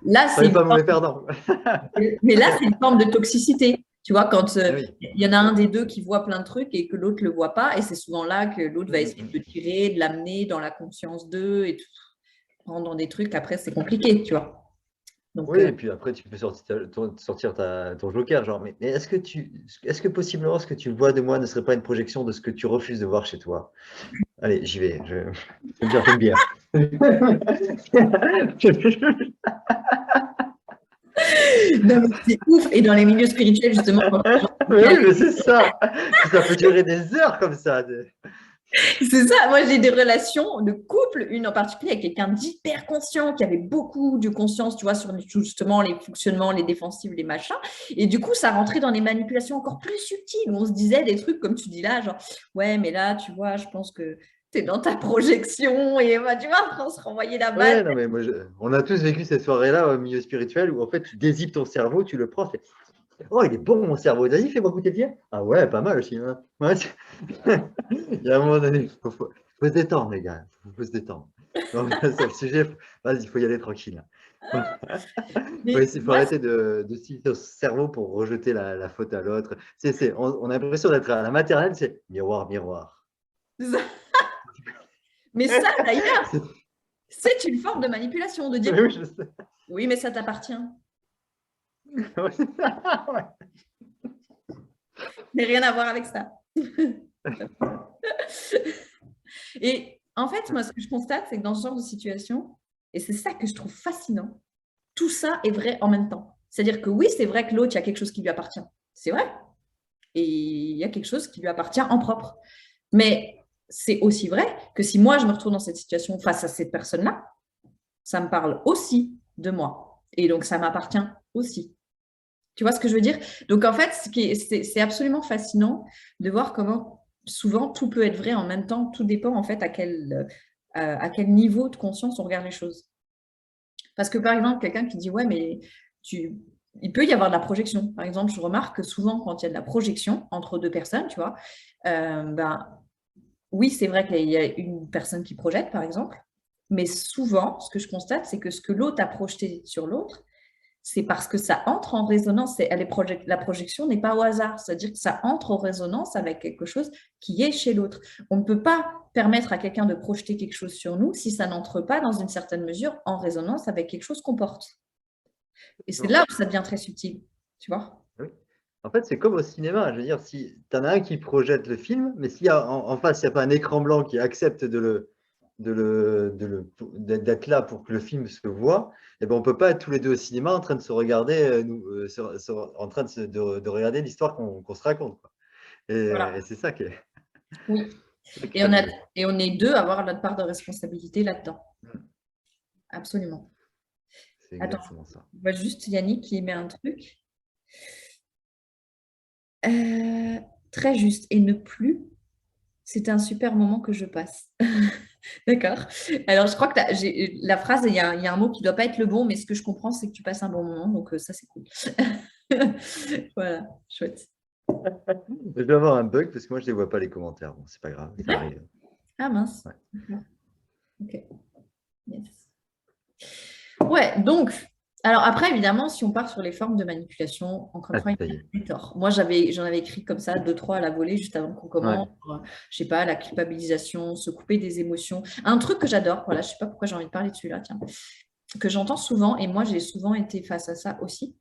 là c'est Soyez une pas mauvais perdants. mais là, c'est une forme de toxicité. Tu vois, quand Ah oui. il y en a un des deux qui voit plein de trucs et que l'autre ne le voit pas, et c'est souvent là que l'autre va essayer de le tirer, de l'amener dans la conscience d'eux et tout, prendre dans des trucs. Après, c'est compliqué, tu vois. Donc, Oui, et puis après, tu peux sortir ton joker, genre, mais est-ce que possiblement ce que tu vois de moi ne serait pas une projection de ce que tu refuses de voir chez toi? Allez, j'y vais. Je vais me faire une bière. non, mais c'est ouf. Et dans les milieux spirituels, justement, quand les gens Mais oui, mais c'est ça. Ça peut durer des heures comme ça. c'est ça. Moi, j'ai des relations de couple, une en particulier avec quelqu'un d'hyper conscient, qui avait beaucoup de conscience, tu vois, sur justement les fonctionnements, les défensives, les machins. Et du coup, ça rentrait dans des manipulations encore plus subtiles, où on se disait des trucs, comme tu dis là, genre, ouais, mais là, tu vois, je pense que tu es dans ta projection. Et tu vois, on se renvoyait la balle. Ouais, non, mais on a tous vécu cette soirée-là au milieu spirituel où en fait, tu dézippes ton cerveau, tu le prends, oh, il est bon mon cerveau. Vas-y, fais-moi goûter le bien. Ah ouais, pas mal aussi. Hein. Ouais, il y a un moment donné, il faut se détendre, les gars. Il faut se détendre. Donc, c'est le sujet. Vas-y, il faut y aller tranquille. Mais Il faut moi, arrêter de suivre son cerveau pour rejeter la faute à l'autre. On a l'impression d'être à la maternelle, c'est miroir, miroir. mais ça, d'ailleurs, c'est une forme de manipulation, de dire Oui, je sais. oui, mais ça t'appartient. Ouais. Mais rien à voir avec ça. Et en fait, moi, ce que je constate, c'est que dans ce genre de situation, et c'est ça que je trouve fascinant, tout ça est vrai en même temps. C'est-à-dire que oui, c'est vrai que l'autre, il y a quelque chose qui lui appartient. C'est vrai. Et il y a quelque chose qui lui appartient en propre. Mais c'est aussi vrai que si moi, je me retrouve dans cette situation face à cette personne-là, ça me parle aussi de moi. Et donc, ça m'appartient aussi. Tu vois ce que je veux dire? Donc, en fait, c'est absolument fascinant de voir comment souvent tout peut être vrai en même temps. Tout dépend, en fait, à quel niveau de conscience on regarde les choses. Parce que, par exemple, quelqu'un qui dit, ouais, mais il peut y avoir de la projection. Par exemple, je remarque que souvent, quand il y a de la projection entre deux personnes, tu vois, oui, c'est vrai qu'il y a une personne qui projette, par exemple, mais souvent, ce que je constate, c'est que ce que l'autre a projeté sur l'autre, c'est parce que ça entre en résonance. La projection n'est pas au hasard, c'est-à-dire que ça entre en résonance avec quelque chose qui est chez l'autre. On ne peut pas permettre à quelqu'un de projeter quelque chose sur nous si ça n'entre pas dans une certaine mesure en résonance avec quelque chose qu'on porte. Et c'est là où ça devient très subtil, tu vois. Oui. En fait, c'est comme au cinéma. Je veux dire, si tu en as un qui projette le film, mais s'il y a en face, il n'y a pas un écran blanc qui accepte d'être là pour que le film se voit, eh ben, on ne peut pas être tous les deux au cinéma en train de se regarder, en train de regarder l'histoire qu'on se raconte, quoi. Voilà. Et c'est ça qui est, Oui. qui est Et fabuleux. on est deux à avoir notre part de responsabilité là-dedans. Absolument. C'est Attends, exactement ça. je vois juste Yannick qui met un truc. Très juste. Et ne plus, c'est un super moment que je passe. D'accord. Alors, je crois que la phrase, il y a un mot qui ne doit pas être le bon, mais ce que je comprends, c'est que tu passes un bon moment. Donc, ça, c'est cool. Voilà, chouette. Je dois avoir un bug parce que moi, je ne les vois pas les commentaires. Bon, c'est pas grave, ça arrive. Ah mince. Ouais. Ok. Yes. Ouais, donc, alors après, évidemment, si on part sur les formes de manipulation, encore une fois, il y a des torts. Moi, j'en avais écrit comme ça, 2-3 à la volée, juste avant qu'on commence. Ouais. Je sais pas, la culpabilisation, se couper des émotions. Un truc que j'adore, voilà, je sais pas pourquoi j'ai envie de parler dessus là, tiens, que j'entends souvent, et moi, j'ai souvent été face à ça aussi,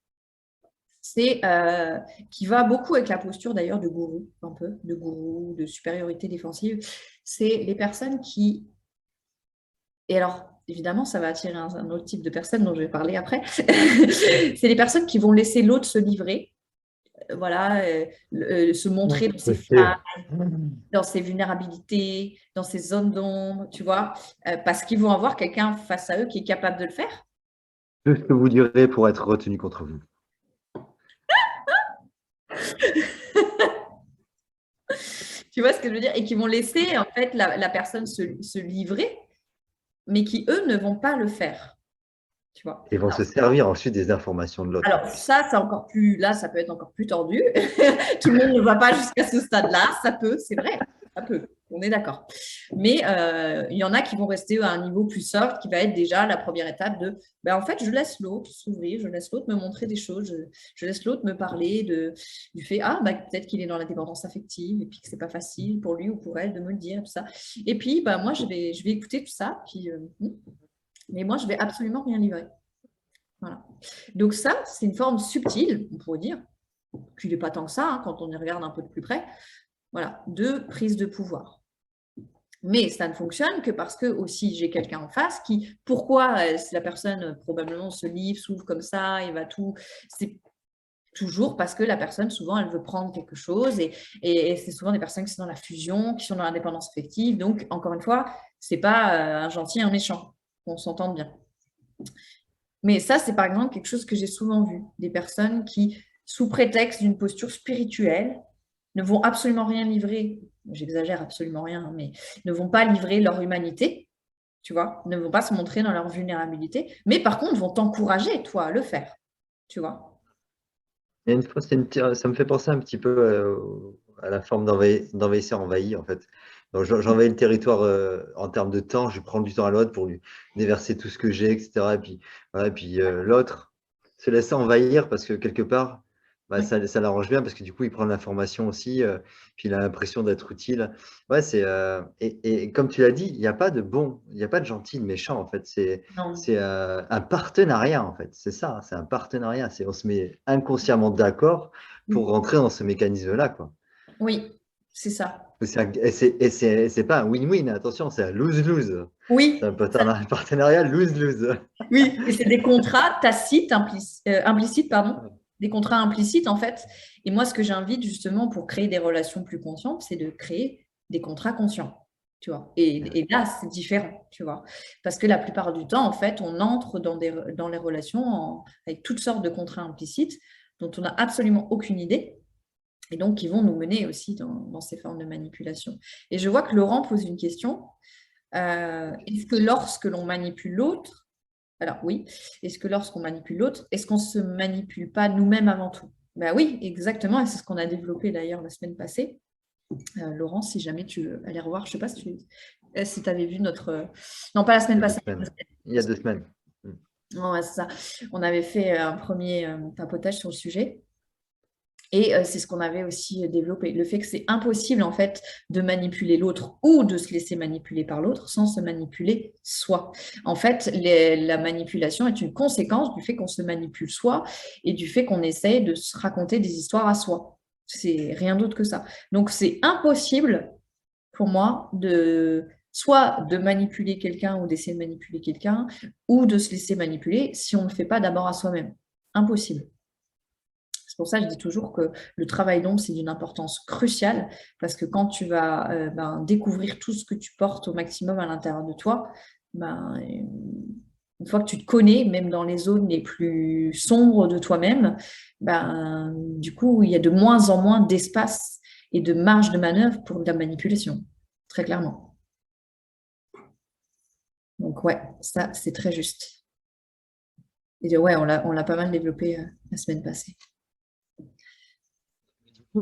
c'est qui va beaucoup avec la posture d'ailleurs de gourou, un peu, de gourou, de supériorité défensive. C'est les personnes qui... Et alors, évidemment, ça va attirer un autre type de personnes dont je vais parler après. C'est les personnes qui vont laisser l'autre se livrer, voilà, se montrer dans ses failles, dans ses vulnérabilités, dans ses zones d'ombre, tu vois, parce qu'ils vont avoir quelqu'un face à eux qui est capable de le faire. Tout ce que vous direz pour être retenu contre vous. Tu vois ce que je veux dire? Et qui vont laisser en fait la personne se livrer, mais qui, eux, ne vont pas le faire. Tu vois? Et vont se servir ensuite des informations de l'autre. Alors, ça, c'est encore plus, là, ça peut être encore plus tordu. Tout le monde ne va pas jusqu'à ce stade-là. Ça peut, c'est vrai, ça peut. On est d'accord. Mais il y en a qui vont rester à un niveau plus soft, qui va être déjà la première étape de, ben, en fait, je laisse l'autre s'ouvrir, je laisse l'autre me montrer des choses, je laisse l'autre me parler du fait, ah, ben, peut-être qu'il est dans la dépendance affective et puis que c'est pas facile pour lui ou pour elle de me le dire, tout ça. Et puis, ben, moi, je vais écouter tout ça, puis, mais moi, je vais absolument rien livrer. Voilà. Donc ça, c'est une forme subtile, on pourrait dire, qui n'est pas tant que ça, hein, quand on y regarde un peu de plus près, voilà, de prise de pouvoir. Mais ça ne fonctionne que parce que aussi j'ai quelqu'un en face qui, pourquoi si la personne probablement se livre, s'ouvre comme ça, et va tout, c'est toujours parce que la personne, souvent, elle veut prendre quelque chose et c'est souvent des personnes qui sont dans la fusion, qui sont dans l'indépendance affective. Donc, encore une fois, c'est pas un gentil et un méchant, on s'entende bien. Mais ça, c'est par exemple quelque chose que j'ai souvent vu. Des personnes qui, sous prétexte d'une posture spirituelle, ne vont absolument rien livrer. J'exagère absolument rien, mais ne vont pas livrer leur humanité, tu vois, ne vont pas se montrer dans leur vulnérabilité, mais par contre vont t'encourager, toi, à le faire, tu vois. Et une fois, ça me fait penser un petit peu à la forme d'envahisseur envahi, en fait. Donc, j'envahis le territoire en termes de temps, je prends du temps à l'autre pour lui déverser tout ce que j'ai, etc. Et puis, voilà, l'autre se laisse envahir parce que quelque part, bah, Oui. ça l'arrange bien parce que du coup, il prend l'information aussi, puis il a l'impression d'être utile. Ouais, et comme tu l'as dit, il n'y a pas de bon, il n'y a pas de gentil, de méchant, en fait. Non. C'est un partenariat, en fait. C'est ça, c'est un partenariat. On se met inconsciemment d'accord pour rentrer dans ce mécanisme-là, quoi. Oui, c'est ça. Et c'est pas un win-win, attention, c'est un lose-lose. C'est Oui, un partenariat lose-lose. oui, et c'est des contrats tacites, implicites, pardon, des contrats implicites en fait. Et moi, ce que j'invite justement pour créer des relations plus conscientes, c'est de créer des contrats conscients, tu vois. Et là, c'est différent, tu vois. Parce que la plupart du temps, en fait, on entre dans les relations avec toutes sortes de contrats implicites dont on n'a absolument aucune idée et donc qui vont nous mener aussi dans ces formes de manipulation. Et je vois que Laurent pose une question. Est-ce que lorsque l'on manipule l'autre, alors oui, est-ce que lorsqu'on manipule l'autre, est-ce qu'on ne se manipule pas nous-mêmes avant tout? Ben oui, exactement, et c'est ce qu'on a développé d'ailleurs la semaine passée. Laurent, si jamais tu veux aller revoir, je ne sais pas si tu avais vu notre... Non, pas la semaine Il y a 2 passée. semaines. Il y a 2 semaines. Ouais, c'est ça. On avait fait un premier papotage sur le sujet. Et c'est ce qu'on avait aussi développé. Le fait que c'est impossible, en fait, de manipuler l'autre ou de se laisser manipuler par l'autre sans se manipuler soi. En fait, la manipulation est une conséquence du fait qu'on se manipule soi et du fait qu'on essaye de se raconter des histoires à soi. C'est rien d'autre que ça. Donc, c'est impossible pour moi de soit de manipuler quelqu'un ou d'essayer de manipuler quelqu'un ou de se laisser manipuler si on ne le fait pas d'abord à soi-même. Impossible. C'est pour ça que je dis toujours que le travail d'ombre, c'est d'une importance cruciale parce que quand tu vas découvrir tout ce que tu portes au maximum à l'intérieur de toi, une fois que tu te connais, même dans les zones les plus sombres de toi-même, du coup, il y a de moins en moins d'espace et de marge de manœuvre pour de la manipulation, très clairement. Donc ouais, ça, c'est très juste. Et ouais, on l'a pas mal développé la semaine passée.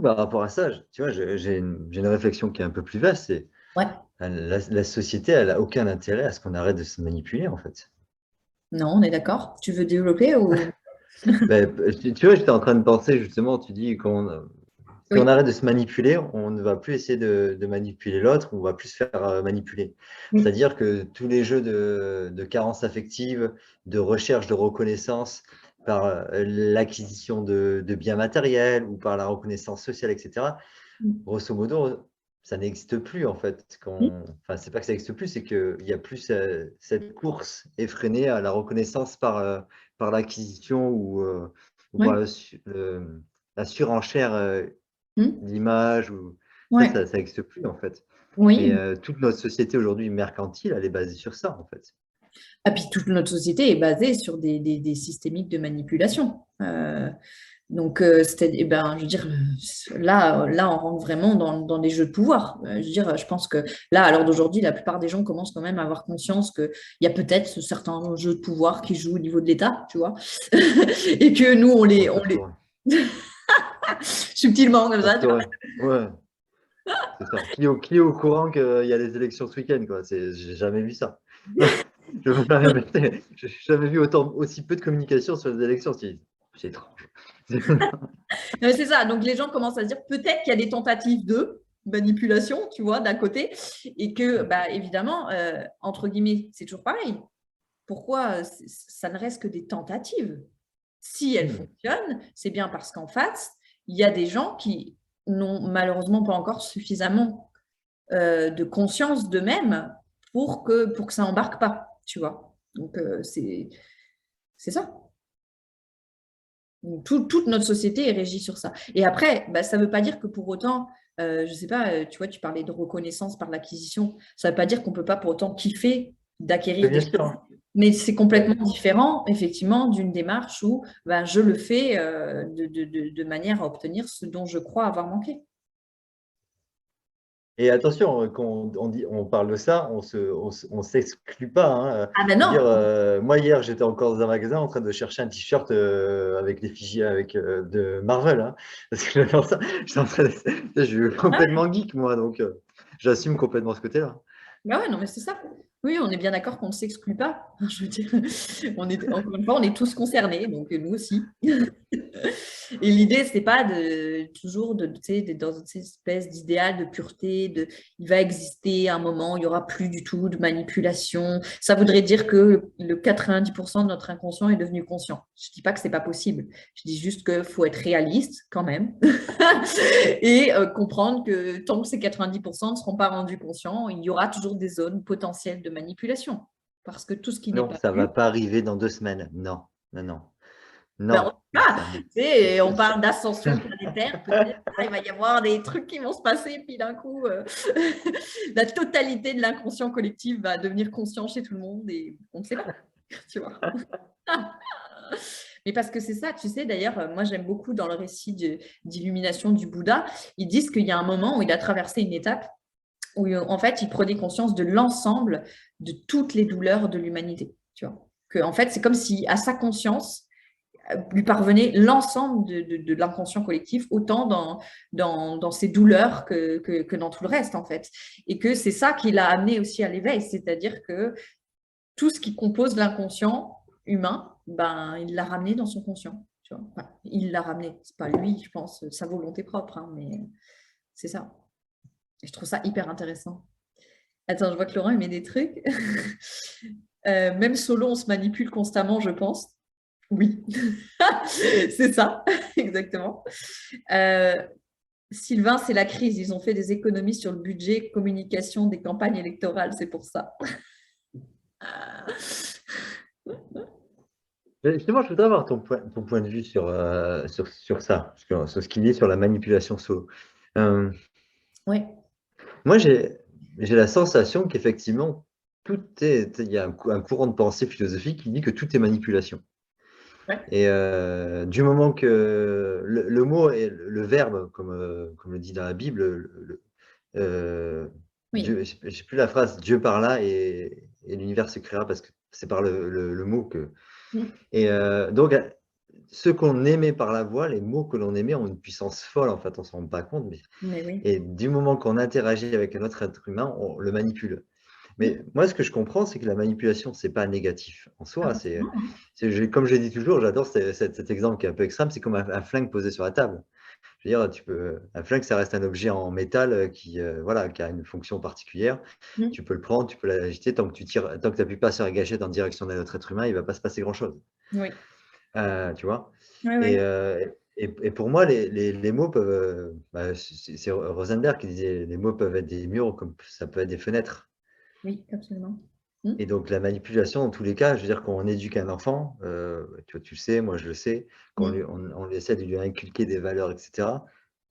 Par rapport à ça, tu vois, j'ai une réflexion qui est un peu plus vaste. C'est Ouais. la société, elle n'a aucun intérêt à ce qu'on arrête de se manipuler, en fait. Non, on est d'accord. Tu veux développer ou... Tu vois, j'étais en train de penser justement, tu dis si on Oui. arrête de se manipuler, on ne va plus essayer de manipuler l'autre, on va plus se faire manipuler. Oui. C'est-à-dire que tous les jeux de carence affective, de recherche de reconnaissance par l'acquisition de biens matériels ou par la reconnaissance sociale, etc., grosso modo, ça n'existe plus en fait. Enfin, c'est pas que ça n'existe plus, c'est qu'il n'y a plus cette course effrénée à la reconnaissance par l'acquisition ou par Oui. la surenchère d'image. Ouais. Ça n'existe plus en fait. Oui. Et toute notre société aujourd'hui mercantile, elle est basée sur ça en fait. Ah, puis toute notre société est basée sur des systémiques de manipulation. Donc, je veux dire, là, on rentre vraiment dans des jeux de pouvoir. Je veux dire, je pense que là, à l'heure d'aujourd'hui, la plupart des gens commencent quand même à avoir conscience qu'il y a peut-être certains jeux de pouvoir qui jouent au niveau de l'État, tu vois, et que nous, on les subtilement comme ça, tu vois. Ouais, c'est ça. Qui est au courant qu'il y a les élections ce week-end, quoi. J'ai jamais vu ça. Je veux pas répéter. J'ai jamais vu aussi peu de communication sur les élections. C'est étrange. C'est ça. Donc, les gens commencent à se dire peut-être qu'il y a des tentatives de manipulation, tu vois, d'un côté, et que, évidemment, entre guillemets, c'est toujours pareil. Pourquoi ça ne reste que des tentatives? Si elles fonctionnent, c'est bien parce qu'en face, il y a des gens qui n'ont malheureusement pas encore suffisamment de conscience d'eux-mêmes pour que ça embarque pas, tu vois. Donc, c'est ça. Donc, toute notre société est régie sur ça. Et après, ça ne veut pas dire que pour autant, je ne sais pas, tu vois, tu parlais de reconnaissance par l'acquisition, ça ne veut pas dire qu'on ne peut pas pour autant kiffer d'acquérir des Bien choses. sûr. Mais c'est complètement différent, effectivement, d'une démarche où je le fais de manière à obtenir ce dont je crois avoir manqué. Et attention, quand on parle de ça, on s'exclut pas. Hein. Ah ben Je veux non! dire, moi, hier, j'étais encore dans un magasin en train de chercher un t-shirt avec les fichiers de Marvel. Hein, parce que j'adore ça. Je suis complètement geek, moi, donc j'assume complètement ce côté-là. Bah ouais, non, mais c'est ça. Oui, on est bien d'accord qu'on ne s'exclut pas. Je veux dire, encore une fois, on est tous concernés, donc nous aussi. Et l'idée, c'est pas toujours tu sais, d'être dans cette espèce d'idéal de pureté, il va exister un moment, il n'y aura plus du tout de manipulation. Ça voudrait dire que le 90% de notre inconscient est devenu conscient. Je ne dis pas que c'est pas possible. Je dis juste qu'il faut être réaliste quand même et comprendre que tant que ces 90% ne seront pas rendus conscients, il y aura toujours des zones potentielles de manipulation. Parce que tout ce qui n'est Non, pas ça ne va vu, pas arriver dans 2 semaines. Non, non, non. on Non. ne sait pas. Tu sais, on parle d'ascension planétaire, peut-être il va y avoir des trucs qui vont se passer, puis d'un coup, la totalité de l'inconscient collectif va devenir conscient chez tout le monde et on ne sait pas, tu vois. Mais parce que c'est ça, tu sais, d'ailleurs, moi j'aime beaucoup dans le récit d'illumination du Bouddha, ils disent qu'il y a un moment où il a traversé une étape où en fait il prenait conscience de l'ensemble de toutes les douleurs de l'humanité, tu vois. Que en fait c'est comme si à sa conscience lui parvenait l'ensemble de l'inconscient collectif, autant dans ses douleurs que dans tout le reste, en fait. Et que c'est ça qui l'a amené aussi à l'éveil, c'est-à-dire que tout ce qui compose l'inconscient humain, ben, il l'a ramené dans son conscient. Tu vois. Enfin, il l'a ramené, c'est pas lui, je pense, sa volonté propre, hein, mais c'est ça. Et je trouve ça hyper intéressant. Attends, je vois que Laurent, il met des trucs. Même solo, on se manipule constamment, je pense. Oui, c'est ça, exactement. Sylvain, c'est la crise. Ils ont fait des économies sur le budget, communication des campagnes électorales, c'est pour ça. Justement, je voudrais avoir ton point de vue sur ça, sur ce qu'il dit sur la manipulation solo. Oui, Moi, j'ai la sensation qu'effectivement, il y a un courant de pensée philosophique qui dit que tout est manipulation. ouais, Et du moment que le mot et le verbe, comme le dit dans la Bible, oui. Dieu, je sais plus la phrase, Dieu parla et l'univers se créera parce que c'est par le mot que. Mm. Et donc, ce qu'on émet par la voix, les mots que l'on émet ont une puissance folle, en fait, on ne s'en rend pas compte. Mais oui. Et du moment qu'on interagit avec un autre être humain, on le manipule. Mm. Mais moi, ce que je comprends, c'est que la manipulation, c'est pas négatif en Ah, soi. bah, c'est bon, hein. Comme je dis toujours, j'adore cet exemple qui est un peu extrême, c'est comme un flingue posé sur la table. Je veux dire, un flingue, ça reste un objet en métal voilà, qui a une fonction particulière. Mm. Tu peux le prendre, tu peux l'agiter, tant que tu n'appuies pas sur la gâchette en direction d'un autre être humain, il ne va pas se passer grand-chose. Oui, Tu vois? oui, Et, oui. pour moi, les mots peuvent. C'est Rosenberg qui disait les mots peuvent être des murs comme ça peut être des fenêtres. Oui, absolument. Mm. Et donc, la manipulation, dans tous les cas, je veux dire, quand on éduque un enfant, tu le sais, moi je le sais, quand Mm. on essaie de lui inculquer des valeurs, etc.,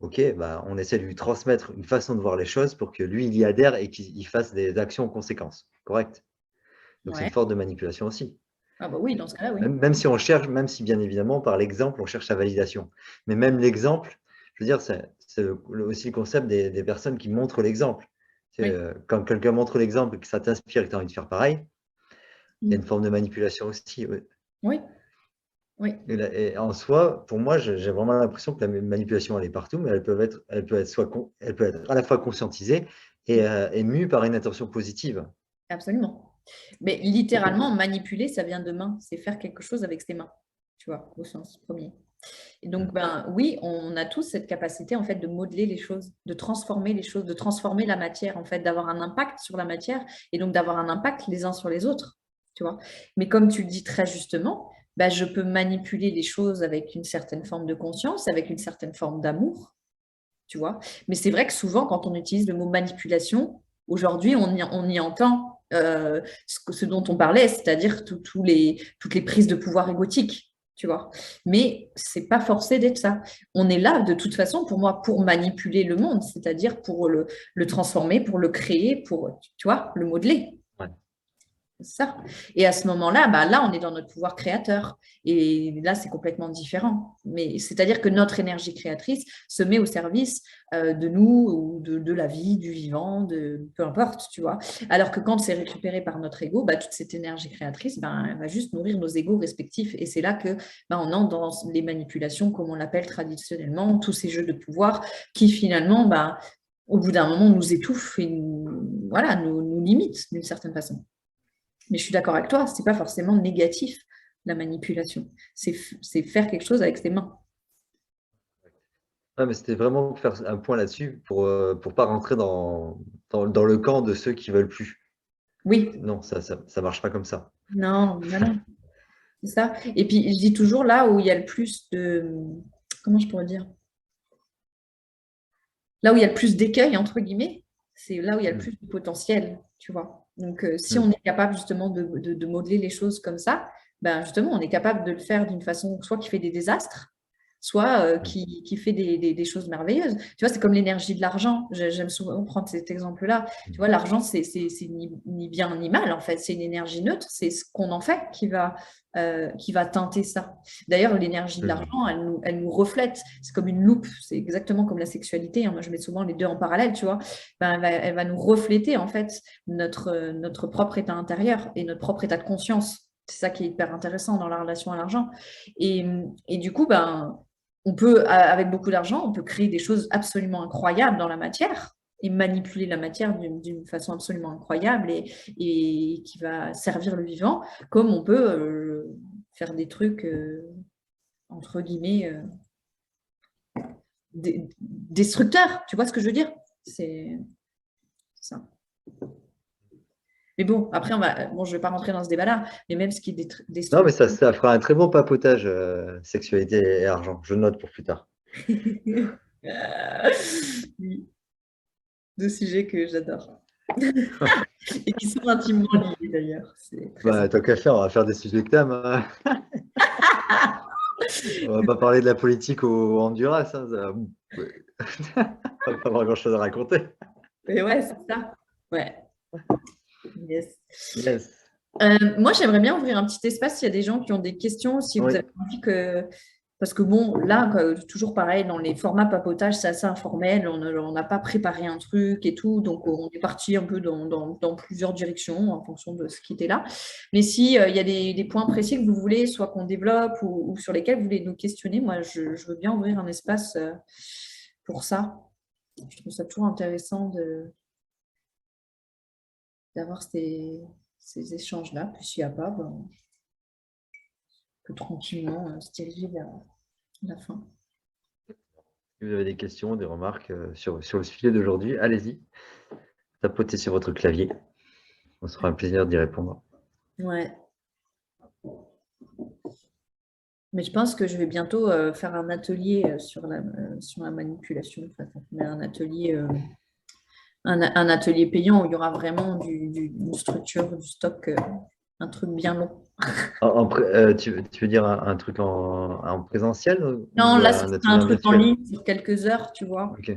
ok, bah, on essaie de lui transmettre une façon de voir les choses pour que lui, il y adhère et qu'il fasse des actions en conséquence. Correct? Donc, c'est une Ouais. forme de manipulation aussi. Ah bah oui, dans ce cas-là, oui. Même si on cherche, même si bien évidemment, par l'exemple, on cherche la validation. Mais même l'exemple, je veux dire, c'est aussi le concept des personnes qui montrent l'exemple. Oui. Quand quelqu'un montre l'exemple et que ça t'inspire et que tu as envie de faire pareil, il y a une Mm. forme de manipulation aussi. Ouais. Oui, oui. Et en soi, pour moi, j'ai vraiment l'impression que la manipulation, elle est partout, mais elle peut être, elle peut être à la fois conscientisée et mue par une intention positive. Absolument. Mais littéralement, manipuler, ça vient de main. C'est faire quelque chose avec ses mains, tu vois, au sens premier. Et donc, ben oui, on a tous cette capacité en fait de modeler les choses, de transformer les choses, de transformer la matière, en fait, d'avoir un impact sur la matière et donc d'avoir un impact les uns sur les autres, tu vois. Mais comme tu le dis très justement, ben, je peux manipuler les choses avec une certaine forme de conscience, avec une certaine forme d'amour, tu vois. Mais c'est vrai que souvent, quand on utilise le mot manipulation, aujourd'hui, on y entend ce dont on parlait, c'est-à-dire toutes les prises de pouvoir égotiques, tu vois. Mais c'est pas forcé d'être ça. On est là, de toute façon, pour moi, pour manipuler le monde, c'est-à-dire pour le transformer, pour le créer, pour, tu vois, le modeler. Ouais. C'est ça. Et à ce moment-là, bah là, on est dans notre pouvoir créateur. Et là, c'est complètement différent. Mais c'est-à-dire que notre énergie créatrice se met au service de nous ou de la vie, du vivant, de peu importe, tu vois. Alors que quand c'est récupéré par notre ego, bah, toute cette énergie créatrice, bah, elle va juste nourrir nos égos respectifs. Et c'est là que bah, on entre dans les manipulations, comme on l'appelle traditionnellement, tous ces jeux de pouvoir qui finalement, bah, au bout d'un moment, nous étouffent et voilà, nous limitent d'une certaine façon. Mais je suis d'accord avec toi, c'est pas forcément négatif, la manipulation. C'est faire quelque chose avec ses mains. Ouais, mais c'était vraiment pour faire un point là-dessus pour pas rentrer dans le camp de ceux qui veulent plus. Oui, Non, ça marche pas comme ça. non, non, non, c'est ça. Et puis, je dis toujours là où il y a le plus de... Comment je pourrais dire? Là où il y a le plus d'écueils, entre guillemets, c'est là où il y a le Mm. plus de potentiel, tu vois. Donc, si on Mm. est capable justement de modeler les choses comme ça, ben justement, on est capable de le faire d'une façon soit qui fait des désastres, soit Mm. qui fait des choses merveilleuses. Tu vois, c'est comme l'énergie de l'argent. J'aime souvent prendre cet exemple-là. Tu vois, l'argent, c'est ni bien ni mal, en fait. C'est une énergie neutre. C'est ce qu'on en fait qui va teinter ça. D'ailleurs, l'énergie de Mm. l'argent, elle nous reflète. C'est comme une loupe. C'est exactement comme la sexualité, hein. Moi, je mets souvent les deux en parallèle, tu vois. Ben, elle va nous refléter, en fait, notre propre état intérieur et notre propre état de conscience. C'est ça qui est hyper intéressant dans la relation à l'argent. Et du coup, ben, on peut, avec beaucoup d'argent, on peut créer des choses absolument incroyables dans la matière. et manipuler la matière d'une façon absolument incroyable et qui va servir le vivant, comme on peut faire des trucs, entre guillemets, destructeurs. Tu vois ce que je veux dire? C'est ça. Mais bon, après, je ne vais pas rentrer dans ce débat-là, mais même ce qui est Non, destructeur. mais ça fera un très bon papotage, sexualité et argent. Je note pour plus tard. Oui, deux sujets que j'adore. Et qui sont intimement liés d'ailleurs. C'est très Bah, tant qu'à faire, on va faire des sujets que t'aimes, hein. On va pas parler de la politique au Honduras, hein, on va pas avoir grand-chose à raconter. Mais ouais, c'est ça. Ouais. Yes. Yes. Moi, j'aimerais bien ouvrir un petit espace s'il y a des gens qui ont des questions, si vous Oui. avez envie que. Parce que bon, là, toujours pareil, dans les formats papotage, c'est assez informel, on n'a pas préparé un truc et tout, donc on est parti un peu dans plusieurs directions en fonction de ce qui était là. Mais si il y a des points précis que vous voulez, soit qu'on développe ou sur lesquels vous voulez nous questionner, moi, je veux bien ouvrir un espace pour ça. Je trouve ça toujours intéressant d'avoir ces échanges-là. Puis s'il n'y a pas, ben, on peut tranquillement se diriger vers la fin. Si vous avez des questions, des remarques sur le sujet d'aujourd'hui, allez-y. Tapotez sur votre clavier. On sera un plaisir d'y répondre. Ouais. Mais je pense que je vais bientôt faire un atelier sur la manipulation. En fait. Mais un atelier, un atelier payant où il y aura vraiment une structure, du stock, un truc bien long. Tu veux dire un truc en présentiel Non, ou là, ce un sera un atelier truc en virtuel? ligne sur quelques heures, tu vois. Ok.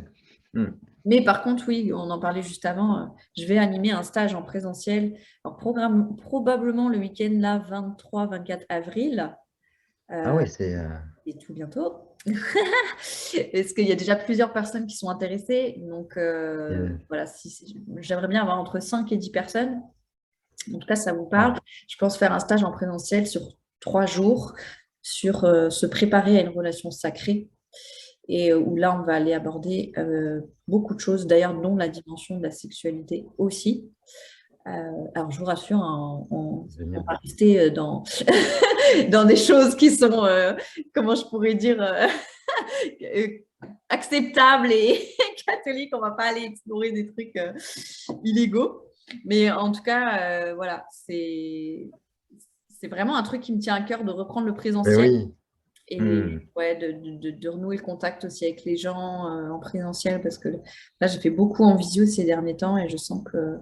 Hmm. Mais par contre, oui, on en parlait juste avant, je vais animer un stage en présentiel. Alors, probablement le week-end, là, 23-24 avril. Ah oui, c'est. Et tout bientôt. Est-ce qu'il y a déjà plusieurs personnes qui sont intéressées? Donc, voilà, j'aimerais bien avoir entre 5 et 10 personnes. En tout cas, ça vous parle. Je pense faire un stage en présentiel sur 3 jours sur se préparer à une relation sacrée et où là, on va aller aborder beaucoup de choses, d'ailleurs, dont la dimension de la sexualité aussi. Alors, je vous rassure, hein, on va rester dans, dans des choses qui sont, comment je pourrais dire, acceptables et catholiques. On ne va pas aller explorer des trucs illégaux. Mais en tout cas, voilà, c'est vraiment un truc qui me tient à cœur de reprendre le Mais présentiel oui. et Hmm. ouais, de renouer le contact aussi avec les gens en présentiel parce que là, j'ai fait beaucoup en visio ces derniers temps et je sens que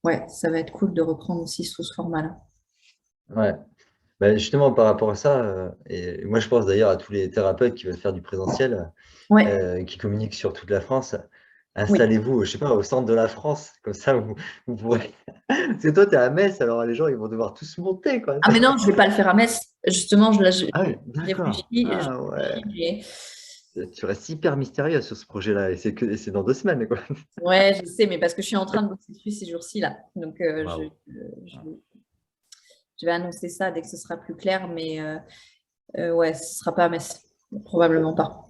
ouais, ça va être cool de reprendre aussi sous ce format-là. Ouais. Ben, justement, par rapport à ça, et moi je pense d'ailleurs à tous les thérapeutes qui veulent faire du présentiel, Ouais, qui communiquent sur toute la France, oui. installez-vous, je sais pas, au centre de la France, comme ça vous pourrez. Parce que toi, tu es à Metz, alors les gens ils vont devoir tous monter, quoi. Ah, mais non, je ne vais pas le faire à Metz. Justement, je Ah oui, réfléchis. d'accord. Ah ouais. Tu restes hyper mystérieux sur ce projet-là, et c'est dans 2 semaines, quoi. Ouais, je sais, mais parce que je suis en train de bosser dessus ces jours-ci, là. Donc, Waouh. je vais annoncer ça dès que ce sera plus clair, mais ouais, ce ne sera pas à Metz. Probablement pas.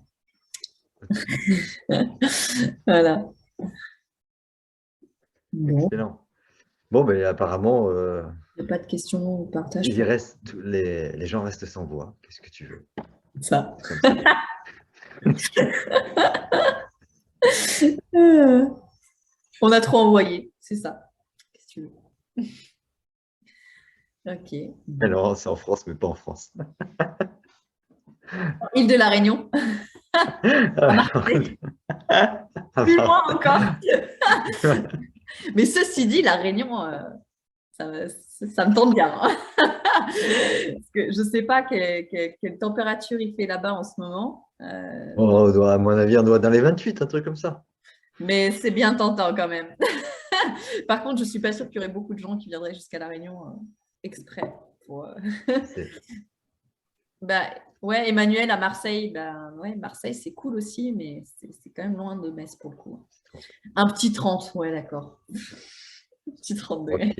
Voilà. Bon, Excellent. Bon, ben apparemment, il n'y a pas de questions ou partage pour les gens restent sans voix. Qu'est-ce que tu veux? ça. C'est comme ça. On a trop envoyé, c'est ça. Qu'est-ce que tu veux? Ok. Alors, c'est en France, mais pas en France. Île de la Réunion. À Marseille. Plus loin encore. Mais ceci dit, la Réunion, ça me tente bien. Hein. Parce que je ne sais pas quelle température il fait là-bas en ce moment. À mon avis, on doit dans les 28, un truc comme ça. Mais c'est bien tentant quand même. Par contre, je ne suis pas sûre qu'il y aurait beaucoup de gens qui viendraient jusqu'à la Réunion exprès. Bah, ouais, Emmanuel à Marseille, bah, ouais, Marseille, c'est cool aussi, mais c'est quand même loin de Metz pour le coup. Un petit 30, ouais, d'accord. Un petit 30 degrés.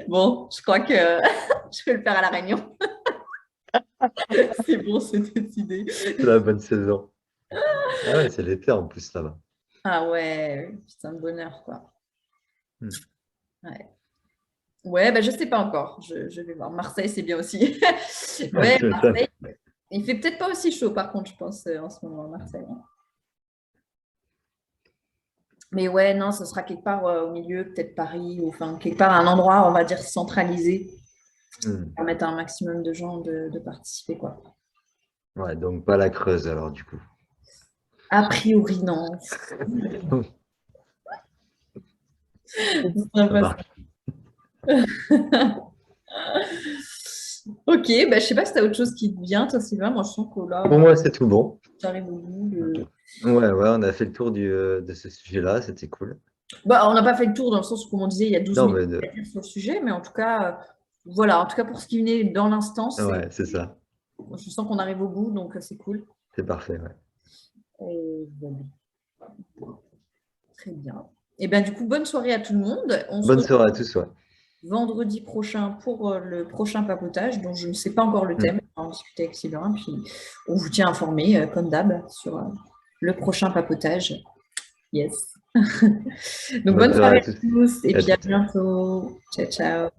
Bon, je crois que je vais le faire à La Réunion. C'est bon, c'est décidé. C'est la bonne saison. Ah ouais, c'est l'été en plus là-bas. Ah ouais, putain de bonheur, quoi. Hmm. Ouais. Ouais, bah, je sais pas encore. Je vais voir. Marseille, c'est bien aussi. Ouais, Tu m'étonnes. Marseille. Il fait peut-être pas aussi chaud, par contre, je pense, en ce moment, à Marseille. Mais ouais, non, ce sera quelque part au milieu, peut-être Paris, ou enfin, quelque part un endroit, on va dire, centralisé, Hmm. pour permettre à un maximum de gens de participer, quoi. Ouais, donc pas la Creuse alors du coup. A priori, non. Ce sera Ça pas ça. marche. Ok, bah, je sais pas si tu as autre chose qui te vient, toi, Sylvain. Moi, je sens que Pour là, moi, c'est tout bon. j'arrive au bout de... Ouais, ouais, on a fait le tour de ce sujet-là, c'était cool. Bah, on n'a pas fait le tour dans le sens où, comme on disait, il y a 12 Non, 000 mais à dire sur le sujet, mais en tout cas, voilà, en tout cas pour ce qui venait dans l'instant, ouais, c'est ça. je sens qu'on arrive au bout, donc c'est cool. C'est parfait, ouais. Et voilà. Très bien. Et bien, du coup, bonne soirée à tout le monde. On se Bonne retrouve soirée à tous, ouais. vendredi prochain pour le prochain papotage, dont je ne sais pas encore le Hmm. thème. On va en discuter avec Sylvain, puis on vous tient informé, comme d'hab, sur le prochain papotage. Yes. Donc, Bonne bonne soirée soirée à à tous tous et et à puis à toutes. bientôt. Ciao, ciao.